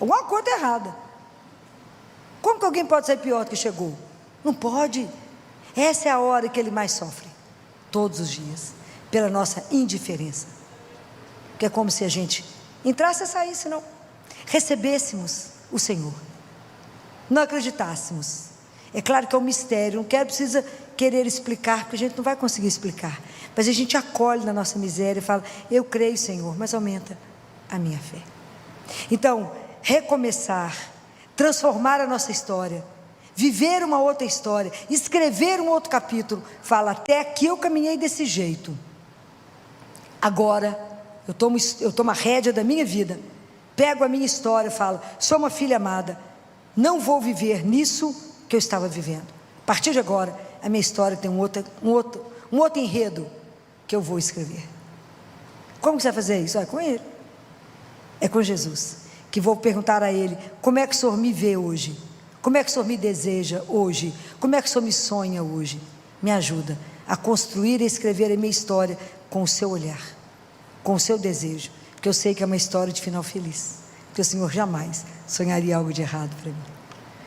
Alguma coisa errada. Como que alguém pode sair pior do que chegou? Não pode. Essa é a hora que ele mais sofre, todos os dias, pela nossa indiferença. Que é como se a gente entrasse e saísse, não. Recebêssemos o Senhor, não acreditássemos. É claro que é um mistério, não precisa querer explicar, porque a gente não vai conseguir explicar, mas a gente acolhe na nossa miséria e fala, eu creio, Senhor, mas aumenta a minha fé. Então, recomeçar, transformar a nossa história, viver uma outra história, escrever um outro capítulo. Fala, até aqui eu caminhei desse jeito. Agora, eu tomo a rédea da minha vida, pego a minha história e falo, sou uma filha amada, não vou viver nisso que eu estava vivendo. A partir de agora, a minha história tem um outro enredo que eu vou escrever. Como você vai fazer isso? É com Ele. É com Jesus. Que vou perguntar a Ele, como é que o Senhor me vê hoje? Como é que o Senhor me deseja hoje? Como é que o Senhor me sonha hoje? Me ajuda a construir e escrever a minha história com o seu olhar, com o seu desejo, porque eu sei que é uma história de final feliz, porque o Senhor jamais sonharia algo de errado para mim.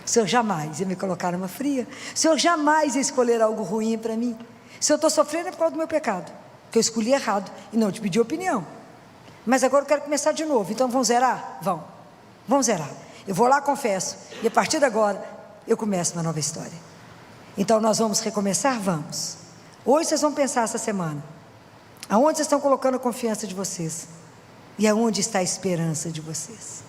O Senhor jamais ia me colocar numa fria. O Senhor jamais ia escolher algo ruim para mim. Se eu estou sofrendo é por causa do meu pecado, que eu escolhi errado e não te pedi opinião. Mas agora eu quero começar de novo. Então vamos zerar? Vamos zerar. Eu vou lá, confesso, e a partir de agora eu começo uma nova história. Então nós vamos recomeçar? Vamos. Hoje vocês vão pensar essa semana, aonde vocês estão colocando a confiança de vocês e aonde está a esperança de vocês.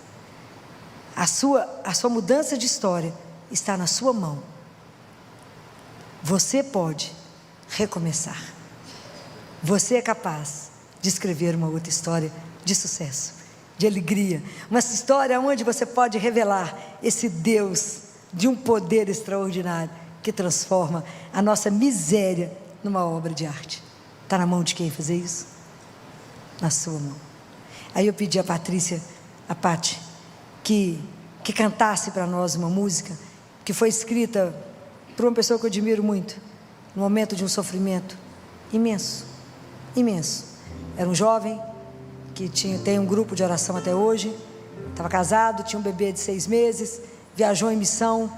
A sua mudança de história está na sua mão. Você pode recomeçar. Você é capaz de escrever uma outra história de sucesso, de alegria, uma história onde você pode revelar esse Deus de um poder extraordinário que transforma a nossa miséria numa obra de arte. Está na mão de quem fazer isso? Na sua mão. Aí eu pedi a Patrícia, a Pati, que cantasse para nós uma música que foi escrita por uma pessoa que eu admiro muito, no momento de um sofrimento imenso, imenso. Era um jovem que tem um grupo de oração até hoje, estava casado, tinha um bebê de 6 meses, viajou em missão,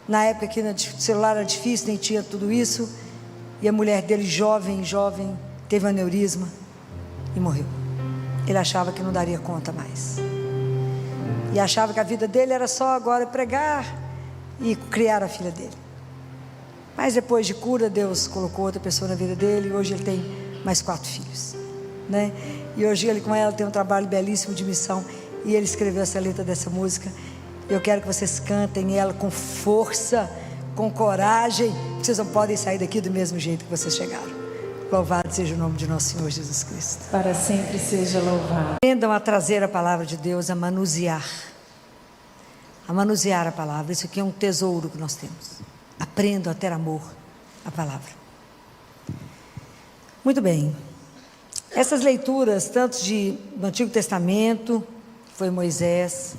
na época que o celular era difícil, nem tinha tudo isso, e a mulher dele, jovem, teve um aneurisma e morreu. Ele achava que não daria conta mais, e achava que a vida dele era só agora pregar e criar a filha dele. Mas depois de cura, Deus colocou outra pessoa na vida dele, e hoje ele tem mais 4 filhos, né? E hoje ele com ela tem um trabalho belíssimo de missão, e ele escreveu essa letra dessa música. Eu quero que vocês cantem ela com força, com coragem, porque vocês não podem sair daqui do mesmo jeito que vocês chegaram. Louvado seja o nome de nosso Senhor Jesus Cristo.
Para sempre seja louvado.
Aprendam a trazer a palavra de Deus, a manusear a palavra. Isso aqui é um tesouro que nós temos. Aprendam a ter amor à palavra. Muito bem. Essas leituras, tanto do Antigo Testamento, foi Moisés,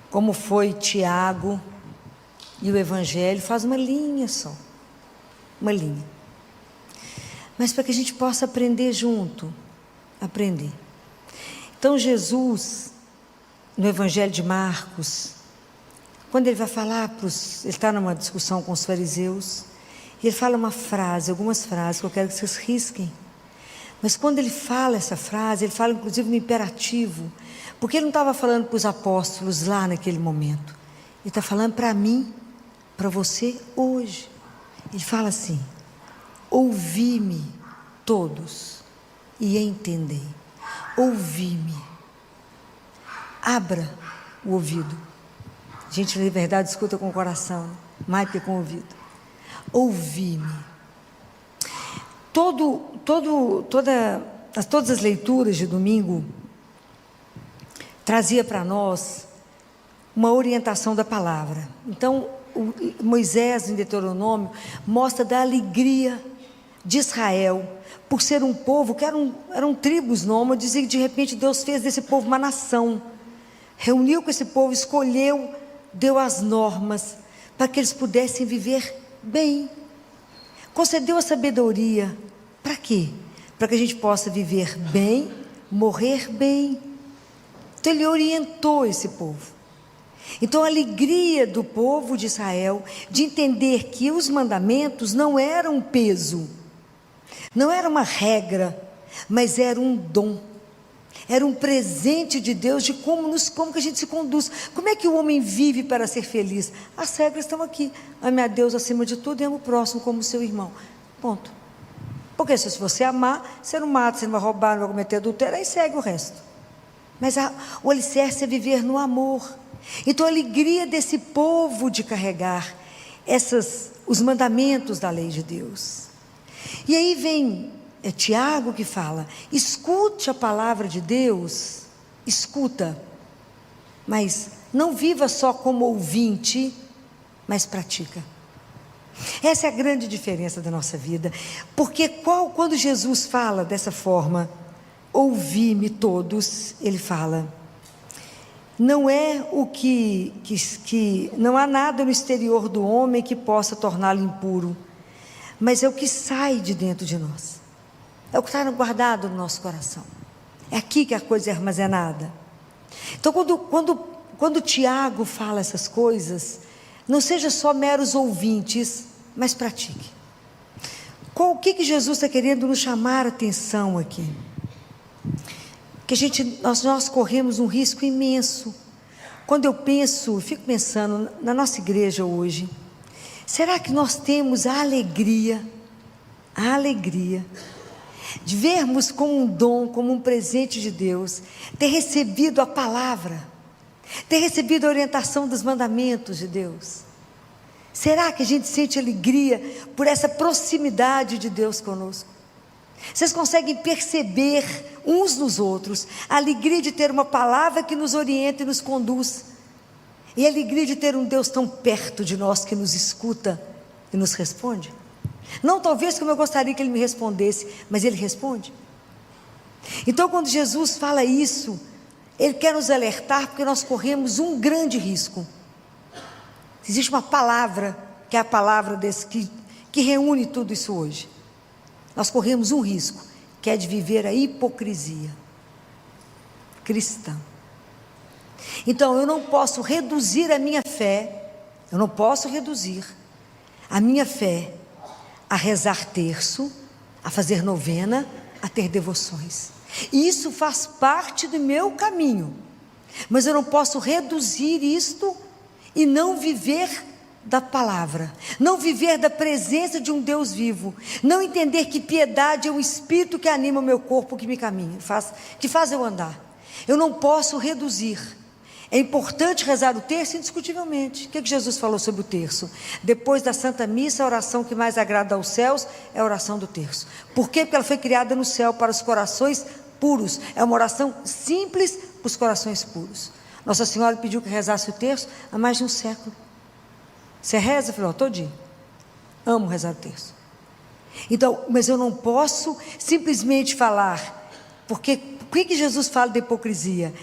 como foi Tiago, e o Evangelho, faz uma linha só. Uma linha. Mas para que a gente possa aprender junto. Aprender. Então Jesus, no Evangelho de Marcos, quando ele vai falar ele está numa discussão com os fariseus, e ele fala algumas frases que eu quero que vocês risquem. Mas quando ele fala essa frase, ele fala inclusive no imperativo, porque ele não estava falando para os apóstolos lá naquele momento, ele está falando para mim, para você hoje. Ele fala assim: ouvi-me todos e entendei. Ouvi-me. Abra o ouvido. A gente na verdade escuta com o coração, né? Mais do que com o ouvido. Ouvi-me. Todas as leituras de domingo trazia para nós uma orientação da palavra. Então, Moisés, em Deuteronômio, mostra da alegria de Israel, por ser um povo que eram tribos nômades, e de repente Deus fez desse povo uma nação, reuniu com esse povo, escolheu, deu as normas, para que eles pudessem viver bem, concedeu a sabedoria. Para quê? Para que a gente possa viver bem, morrer bem. Então ele orientou esse povo. Então a alegria do povo de Israel, de entender que os mandamentos não eram um peso, não era uma regra, mas era um dom, era um presente de Deus, de como que a gente se conduz, como é que o homem vive para ser feliz. As regras estão aqui: ame a Deus acima de tudo e ame o próximo como seu irmão, ponto. Porque se você amar, você não mata, você não vai roubar, não vai cometer adultério, aí segue o resto. Mas o alicerce é viver no amor. Então a alegria desse povo de carregar os mandamentos da lei de Deus. E aí vem Tiago que fala: escute a palavra de Deus, escuta, mas não viva só como ouvinte, mas pratica. Essa é a grande diferença da nossa vida, porque quando Jesus fala dessa forma, ouvi-me todos, ele fala, não é o que não há nada no exterior do homem que possa torná-lo impuro, mas é o que sai de dentro de nós, é o que está guardado no nosso coração, é aqui que a coisa é armazenada. Então quando Tiago fala essas coisas, não seja só meros ouvintes, mas pratique. O que Jesus está querendo nos chamar a atenção aqui? Que nós corremos um risco imenso. Quando eu fico pensando na nossa igreja hoje, será que nós temos a alegria de vermos como um dom, como um presente de Deus, ter recebido a palavra, ter recebido a orientação dos mandamentos de Deus? Será que a gente sente alegria por essa proximidade de Deus conosco? Vocês conseguem perceber uns nos outros a alegria de ter uma palavra que nos orienta e nos conduz, e a alegria de ter um Deus tão perto de nós que nos escuta e nos responde? Não talvez como eu gostaria que Ele me respondesse, mas Ele responde. Então quando Jesus fala isso, Ele quer nos alertar, porque nós corremos um grande risco. Existe uma palavra, que é a palavra que reúne tudo isso hoje. Nós corremos um risco, que é de viver a hipocrisia cristã. Então eu não posso reduzir a minha fé, a rezar terço, a fazer novena, a ter devoções. E isso faz parte do meu caminho, mas eu não posso reduzir isto e não viver da palavra, não viver da presença de um Deus vivo, não entender que piedade é o espírito que anima o meu corpo, que me caminha, que faz eu andar. Eu não posso reduzir. É importante rezar o terço, indiscutivelmente. O que Jesus falou sobre o terço? Depois da Santa Missa, a oração que mais agrada aos céus é a oração do terço. Por quê? Porque ela foi criada no céu para os corações puros. É uma oração simples para os corações puros. Nossa Senhora pediu que rezasse o terço há mais de um século. Você reza? Eu falei, todo dia. Amo rezar o terço. Então, mas eu não posso simplesmente falar, porque por que Jesus fala da hipocrisia?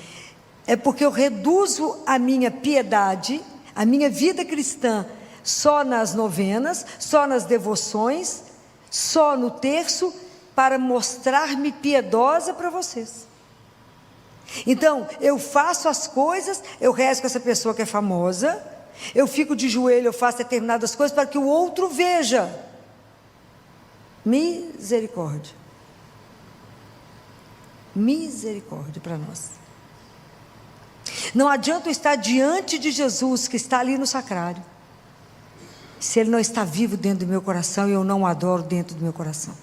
É porque eu reduzo a minha piedade, a minha vida cristã, só nas novenas, só nas devoções, só no terço, para mostrar-me piedosa para vocês. Então, eu faço as coisas, eu rezo com essa pessoa que é famosa, eu fico de joelho, eu faço determinadas coisas para que o outro veja. Misericórdia. Misericórdia para nós. Não adianta eu estar diante de Jesus, que está ali no sacrário, se Ele não está vivo dentro do meu coração e eu não o adoro dentro do meu coração.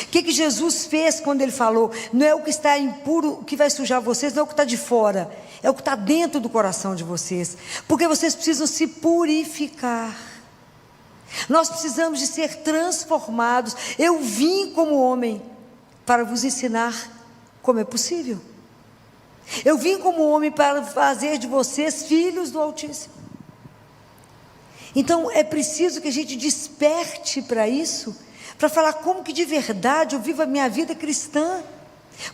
O que Jesus fez quando Ele falou? Não é o que está impuro que vai sujar vocês, não é o que está de fora, é o que está dentro do coração de vocês, porque vocês precisam se purificar. Nós precisamos de ser transformados. Eu vim como homem para vos ensinar como é possível. Eu vim como homem para fazer de vocês filhos do Altíssimo. Então é preciso que a gente desperte para isso, para falar como que de verdade eu vivo a minha vida cristã.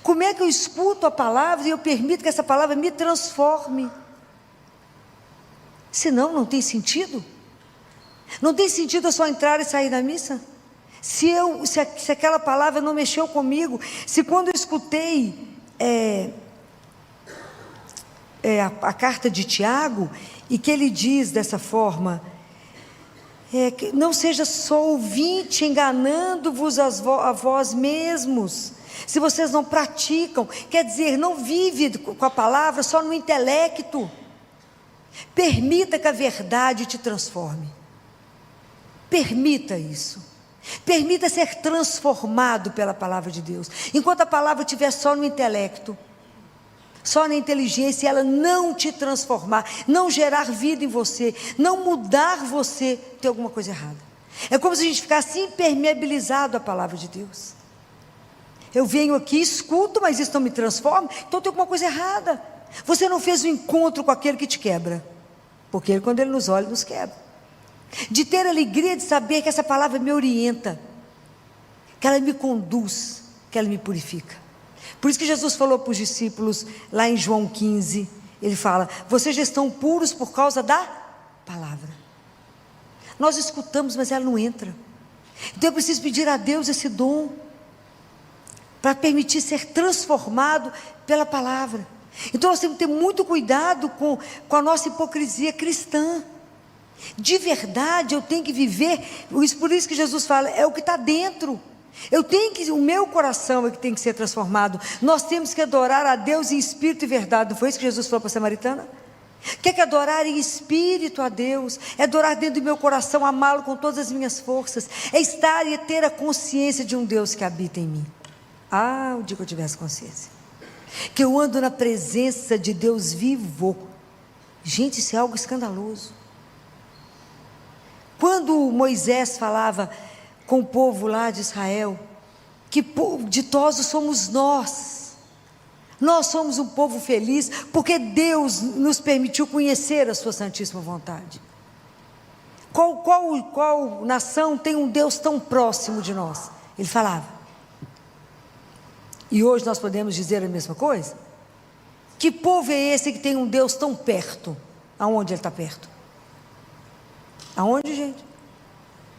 Como é que eu escuto a palavra e eu permito que essa palavra me transforme? Senão não tem sentido. Não tem sentido eu só entrar e sair da missa. Se aquela palavra não mexeu comigo, se quando eu escutei a carta de Tiago, e que ele diz dessa forma, que não seja só ouvinte, enganando-vos a vós mesmos. Se vocês não praticam, quer dizer, não vive com a palavra só no intelecto. Permita que a verdade te transforme. Permita isso. Permita ser transformado pela palavra de Deus. Enquanto a palavra estiver só no intelecto, só na inteligência, e ela não te transformar, não gerar vida em você, não mudar você, tem alguma coisa errada. É como se a gente ficasse impermeabilizado à palavra de Deus. Eu venho aqui, escuto, mas isso não me transforma, então tem alguma coisa errada. Você não fez o encontro com aquele que te quebra, porque ele, quando ele nos olha, nos quebra. De ter alegria de saber que essa palavra me orienta, que ela me conduz, que ela me purifica. Por isso que Jesus falou para os discípulos, lá em João 15, ele fala: vocês já estão puros por causa da palavra. Nós escutamos, mas ela não entra. Então eu preciso pedir a Deus esse dom, para permitir ser transformado pela palavra. Então nós temos que ter muito cuidado com a nossa hipocrisia cristã. De verdade eu tenho que viver, por isso que Jesus fala, é o que está dentro. O meu coração é que tem que ser transformado. Nós temos que adorar a Deus em espírito e verdade. Não foi isso que Jesus falou para a samaritana? Quer que adorar em espírito a Deus, é adorar dentro do meu coração, amá-lo com todas as minhas forças, é estar e ter a consciência de um Deus que habita em mim. O dia que eu tivesse consciência que eu ando na presença de Deus vivo. Gente, isso é algo escandaloso. Quando Moisés falava com o povo lá de Israel, que ditosos somos nós somos um povo feliz, porque Deus nos permitiu conhecer a sua santíssima vontade. Qual nação tem um Deus tão próximo de nós? Ele falava. E hoje nós podemos dizer a mesma coisa? Que povo é esse que tem um Deus tão perto? Aonde ele está perto? Aonde, gente?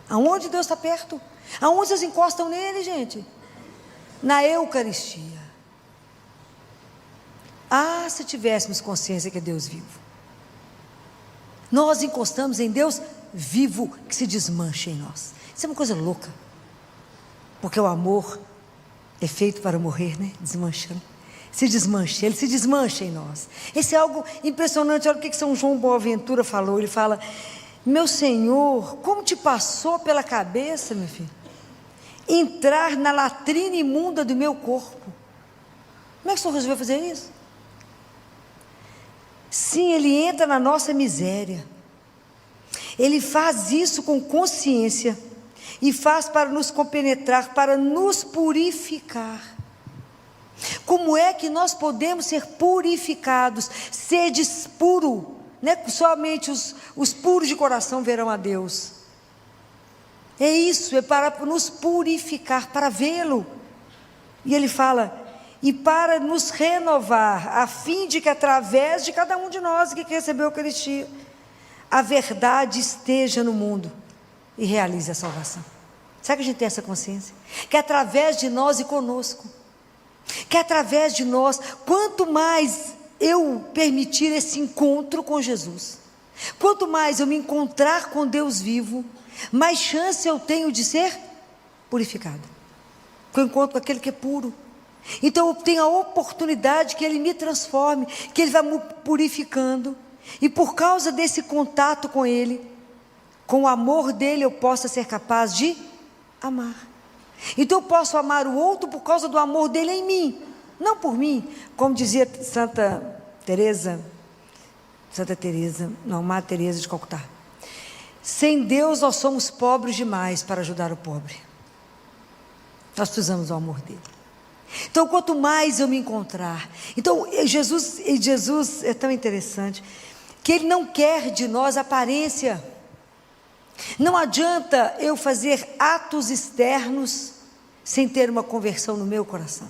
Aonde Deus está perto? Aonde vocês encostam nele, gente? Na Eucaristia. Se tivéssemos consciência que é Deus vivo. Nós encostamos em Deus vivo, que se desmancha em nós. Isso é uma coisa louca. Porque o amor é feito para morrer, né? Desmanchando. Ele se desmancha em nós. Esse é algo impressionante. Olha o que São João Boaventura falou. Ele fala: meu Senhor, como te passou pela cabeça, meu filho, entrar na latrina imunda do meu corpo? Como é que o Senhor resolveu fazer isso? Sim, Ele entra na nossa miséria. Ele faz isso com consciência e faz para nos compenetrar, para nos purificar. Como é que nós podemos ser purificados? Sedes puro, né? Somente os puros de coração verão a Deus. É isso, é para nos purificar, para vê-lo. E ele fala: e para nos renovar, a fim de que através de cada um de nós que recebeu a Eucaristia, a verdade esteja no mundo e realize a salvação. Será que a gente tem essa consciência? Que através de nós e conosco, que através de nós, quanto mais eu permitir esse encontro com Jesus, quanto mais eu me encontrar com Deus vivo, mais chance eu tenho de ser purificado, porque eu encontro com aquele que é puro. Então eu tenho a oportunidade que Ele me transforme, que Ele vai me purificando, e por causa desse contato com Ele, com o amor dEle, eu possa ser capaz de amar. Então eu posso amar o outro por causa do amor dEle em mim, não por mim. Como dizia Madre Teresa de Calcutá: sem Deus nós somos pobres demais para ajudar o pobre. Nós precisamos do amor dEle. Então quanto mais eu me encontrar, então Jesus é tão interessante, que Ele não quer de nós aparência. Não adianta eu fazer atos externos sem ter uma conversão no meu coração,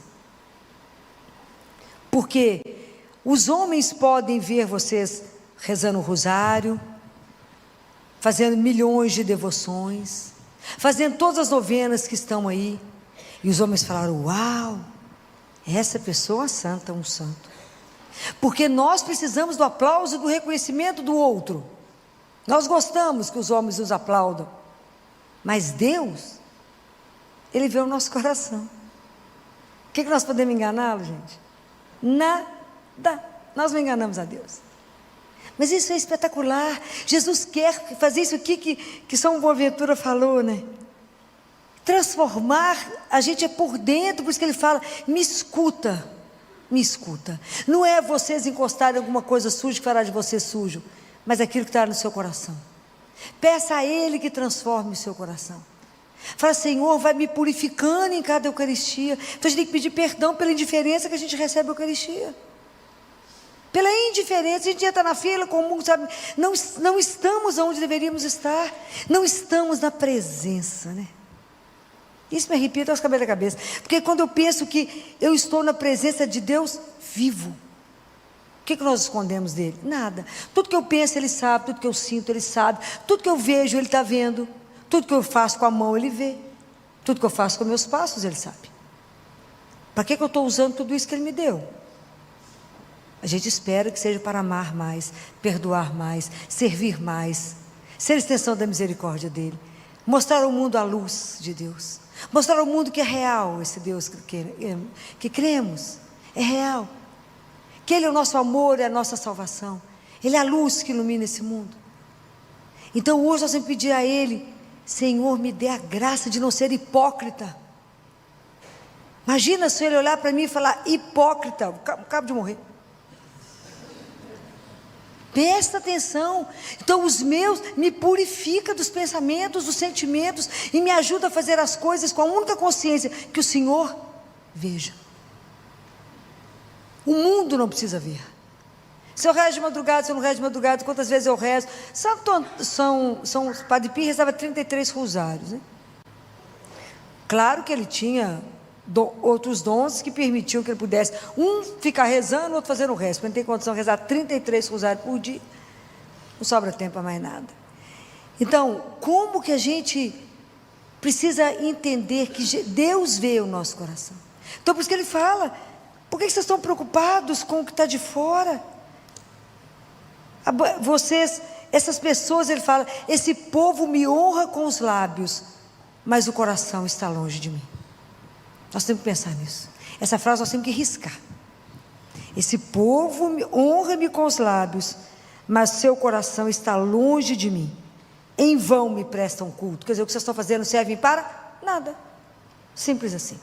porque os homens podem ver vocês rezando o rosário, fazendo milhões de devoções, fazendo todas as novenas que estão aí, e os homens falaram: uau, essa pessoa é santa, um santo. Porque nós precisamos do aplauso e do reconhecimento do outro. Nós gostamos que os homens nos aplaudam, mas Deus, Ele vê o nosso coração. O que nós podemos enganá-lo, gente? Nada. Nós não enganamos a Deus. Mas isso é espetacular. Jesus quer fazer isso aqui que São Boaventura falou, né? Transformar a gente é por dentro. Por isso que ele fala: me escuta, me escuta. Não é vocês encostarem em alguma coisa suja que fará de você sujo, mas aquilo que está no seu coração. Peça a Ele que transforme o seu coração. Fala, Senhor, vai me purificando em cada Eucaristia. Então a gente tem que pedir perdão pela indiferença que a gente recebe a Eucaristia. Pela indiferença, a gente entra na fila comum, sabe? Não estamos onde deveríamos estar. Não estamos na presença, né? Isso me arrepia até os cabelos da cabeça. Porque quando eu penso que eu estou na presença de Deus vivo, o que nós escondemos dele? Nada. Tudo que eu penso, ele sabe. Tudo que eu sinto, ele sabe. Tudo que eu vejo, ele está vendo. Tudo que eu faço com a mão, ele vê. Tudo que eu faço com meus passos, ele sabe. Para que eu estou usando tudo isso que ele me deu? A gente espera que seja para amar mais, perdoar mais, servir mais, ser extensão da misericórdia dele, mostrar ao mundo a luz de Deus, mostrar ao mundo que é real esse Deus que cremos, é real, que Ele é o nosso amor, é a nossa salvação, Ele é a luz que ilumina esse mundo. Então hoje nós vamos pedir a Ele, Senhor, me dê a graça de não ser hipócrita. Imagina se Ele olhar para mim e falar, hipócrita, acabo de morrer. Presta atenção. Então os meus me purifica dos pensamentos, dos sentimentos e me ajuda a fazer as coisas com a única consciência que o Senhor veja. O mundo não precisa ver. Se eu rezo de madrugada, se eu não rezo de madrugada, quantas vezes eu rezo. Padre Pio rezava 33 rosários, né? Claro que ele tinha outros dons que permitiam que ele pudesse, um ficar rezando, outro fazendo o resto. Quando tem condição de rezar 33 rosários por dia, não sobra tempo para mais nada. Então, como que a gente precisa entender que Deus vê o nosso coração? Então, por isso que ele fala, por que vocês estão preocupados com o que está de fora? Vocês, essas pessoas, ele fala, esse povo me honra com os lábios, mas o coração está longe de mim. Nós temos que pensar nisso. Essa frase nós temos que riscar. Esse povo honra-me com os lábios, mas seu coração está longe de mim. Em vão me prestam culto. Quer dizer, o que vocês estão fazendo serve para nada. Simples assim.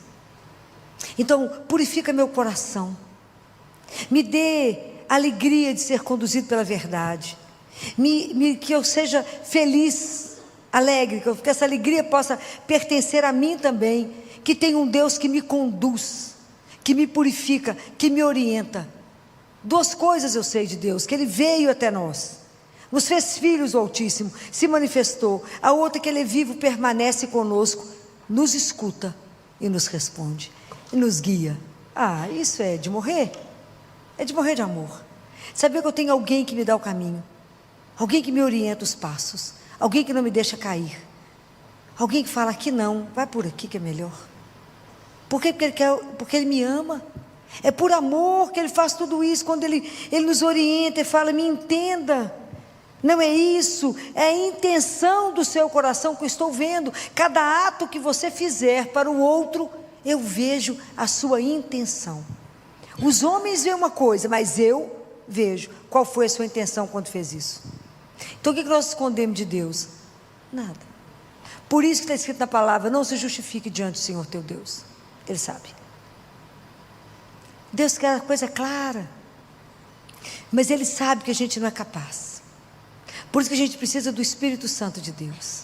Então, purifica meu coração. Me dê alegria de ser conduzido pela verdade. Que eu seja feliz, alegre, que essa alegria possa pertencer a mim também. Que tem um Deus que me conduz, que me purifica, que me orienta. Duas coisas eu sei de Deus, que Ele veio até nós, nos fez filhos do Altíssimo, se manifestou. A outra que Ele é vivo, permanece conosco, nos escuta e nos responde, e nos guia. Ah, isso é de morrer de amor. Saber que eu tenho alguém que me dá o caminho, alguém que me orienta os passos, alguém que não me deixa cair, alguém que fala que não, vai por aqui que é melhor. Por quê? Porque Ele me ama. É por amor que Ele faz tudo isso. Quando Ele nos orienta e fala, me entenda. Não é isso, é a intenção do seu coração que eu estou vendo. Cada ato que você fizer para o outro, eu vejo a sua intenção. Os homens veem uma coisa, mas eu vejo qual foi a sua intenção quando fez isso. Então o que nós escondemos de Deus? Nada. Por isso que está escrito na palavra, não se justifique diante do Senhor teu Deus. Ele sabe. Deus quer a coisa clara, mas Ele sabe que a gente não é capaz. Por isso que a gente precisa do Espírito Santo de Deus,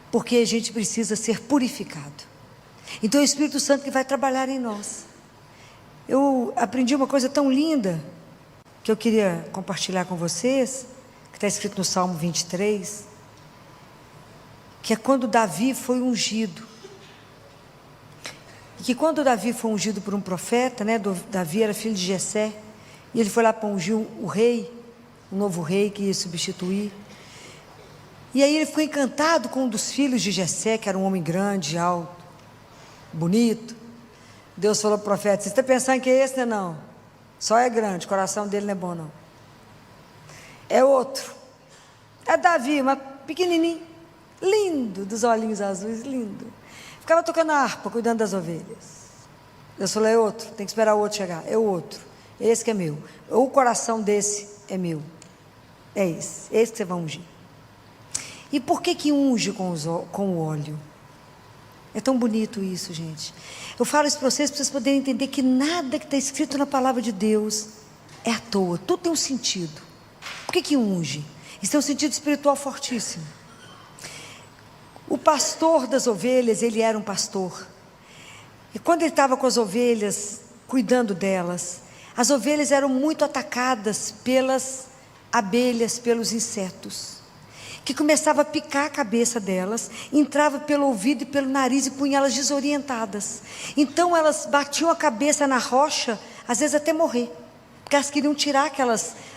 porque a gente precisa ser purificado. Então é o Espírito Santo que vai trabalhar em nós. Eu aprendi uma coisa tão linda, que eu queria compartilhar com vocês, que está escrito no Salmo 23, que é quando Davi foi ungido. E que quando Davi foi ungido por um profeta, né, Davi era filho de Jessé, e ele foi lá para ungir o rei, o novo rei que ia substituir. E aí ele ficou encantado com um dos filhos de Jessé, que era um homem grande, alto, bonito. Deus falou para o profeta, você está pensando que é esse, né? Não, só é grande, o coração dele não é bom não. É outro, é Davi, mas pequenininho, lindo, dos olhinhos azuis, lindo. Ficava tocando a harpa, cuidando das ovelhas. Deus falou, é outro, tem que esperar o outro chegar, é o outro, esse que é meu, o coração desse é meu, é esse que você vai ungir. E por que unge com o óleo? É tão bonito isso, gente. Eu falo isso para vocês poderem entender que nada que está escrito na palavra de Deus é à toa, tudo tem um sentido. Por que unge? Isso tem um sentido espiritual fortíssimo. O pastor das ovelhas, ele era um pastor, e quando ele estava com as ovelhas, cuidando delas, as ovelhas eram muito atacadas pelas abelhas, pelos insetos, que começava a picar a cabeça delas, entrava pelo ouvido e pelo nariz e punha elas desorientadas. Então elas batiam a cabeça na rocha, às vezes até morrer, porque elas queriam tirar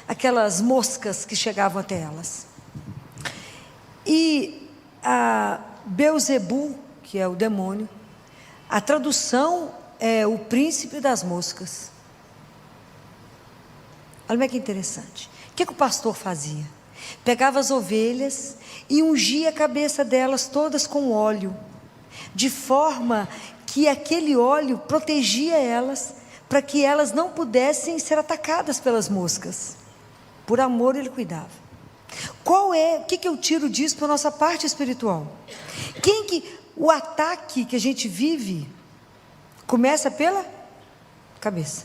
aquelas moscas que chegavam até elas. E a Belzebu, que é o demônio, a tradução é o príncipe das moscas. Olha que interessante. O que o pastor fazia? Pegava as ovelhas e ungia a cabeça delas todas com óleo, de forma que aquele óleo protegia elas, para que elas não pudessem ser atacadas pelas moscas. Por amor ele cuidava. O que eu tiro disso para a nossa parte espiritual? O ataque que a gente vive começa pela cabeça.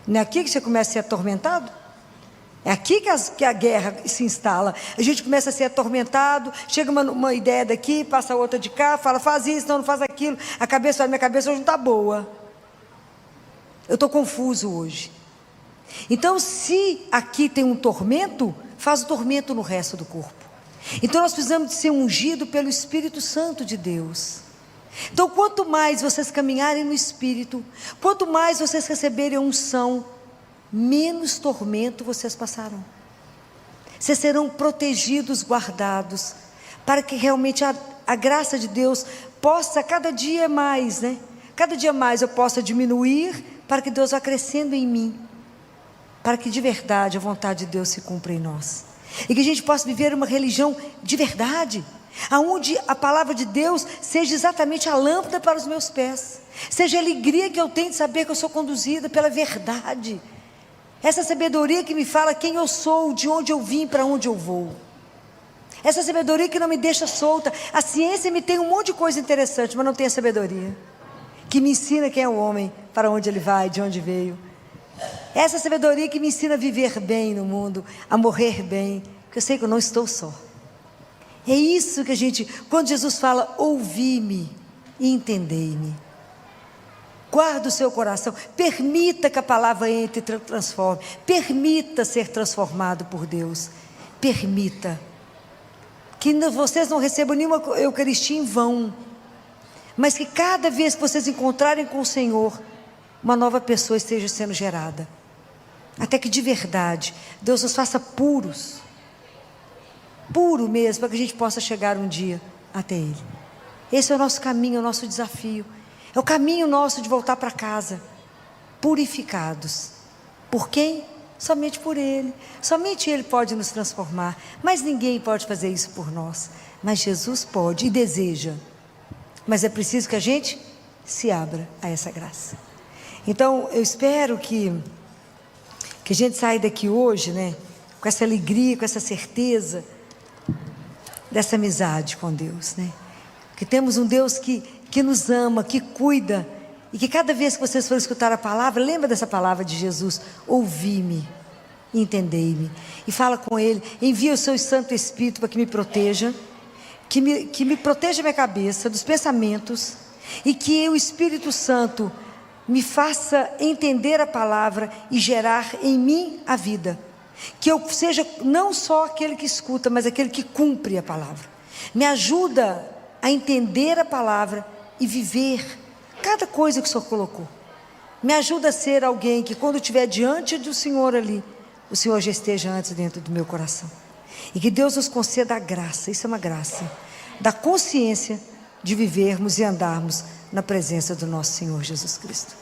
Não é aqui que você começa a ser atormentado? É aqui que a guerra se instala. A gente começa a ser atormentado, chega uma ideia daqui, passa outra de cá, fala, faz isso, não faz aquilo. Minha cabeça hoje não está boa. Eu estou confuso hoje. Então, se aqui tem um tormento, faz o tormento no resto do corpo. Então, nós precisamos de ser ungido pelo Espírito Santo de Deus. Então, quanto mais vocês caminharem no Espírito, quanto mais vocês receberem a unção, menos tormento vocês passarão. Vocês serão protegidos, guardados, para que realmente a graça de Deus possa cada dia mais, cada dia mais eu possa diminuir, para que Deus vá crescendo em mim, para que de verdade a vontade de Deus se cumpra em nós, e que a gente possa viver uma religião de verdade, aonde a palavra de Deus seja exatamente a lâmpada para os meus pés, seja a alegria que eu tenho de saber que eu sou conduzida pela verdade, essa sabedoria que me fala quem eu sou, de onde eu vim, para onde eu vou, essa sabedoria que não me deixa solta. A ciência me tem um monte de coisa interessante, mas não tem a sabedoria que me ensina quem é o homem, para onde ele vai, de onde veio. Essa sabedoria que me ensina a viver bem no mundo, a morrer bem, porque eu sei que eu não estou só. É isso que quando Jesus fala, ouvi-me e entendei-me. Guarda o seu coração, permita que a palavra entre e transforme, permita ser transformado por Deus, permita, que vocês não recebam nenhuma Eucaristia em vão, mas que cada vez que vocês encontrarem com o Senhor, uma nova pessoa esteja sendo gerada, até que de verdade, Deus nos faça puros, puro mesmo, para que a gente possa chegar um dia até Ele. Esse é o nosso caminho, é o nosso desafio, é o caminho nosso de voltar para casa, purificados. Por quem? Somente por Ele. Somente Ele pode nos transformar, mas ninguém pode fazer isso por nós, mas Jesus pode e deseja, mas é preciso que a gente se abra a essa graça. Então eu espero que a gente saia daqui hoje, com essa alegria, com essa certeza dessa amizade com Deus, que temos um Deus que nos ama, que cuida, e que cada vez que vocês forem escutar a palavra, lembra dessa palavra de Jesus, ouvi-me, entendei-me, e fala com Ele, envia o seu Santo Espírito para que me proteja, que me proteja minha cabeça dos pensamentos, e que o Espírito Santo me faça entender a palavra e gerar em mim a vida, que eu seja não só aquele que escuta, mas aquele que cumpre a palavra. Me ajuda a entender a palavra e viver cada coisa que o Senhor colocou. Me ajuda a ser alguém que quando estiver diante do Senhor ali, o Senhor já esteja antes dentro do meu coração. E que Deus nos conceda a graça, isso é uma graça, da consciência de vivermos e andarmos na presença do nosso Senhor Jesus Cristo.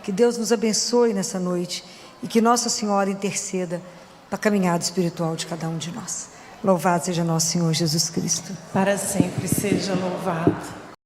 Que Deus nos abençoe nessa noite e que Nossa Senhora interceda para a caminhada espiritual de cada um de nós. Louvado seja nosso Senhor Jesus Cristo.
Para sempre seja louvado.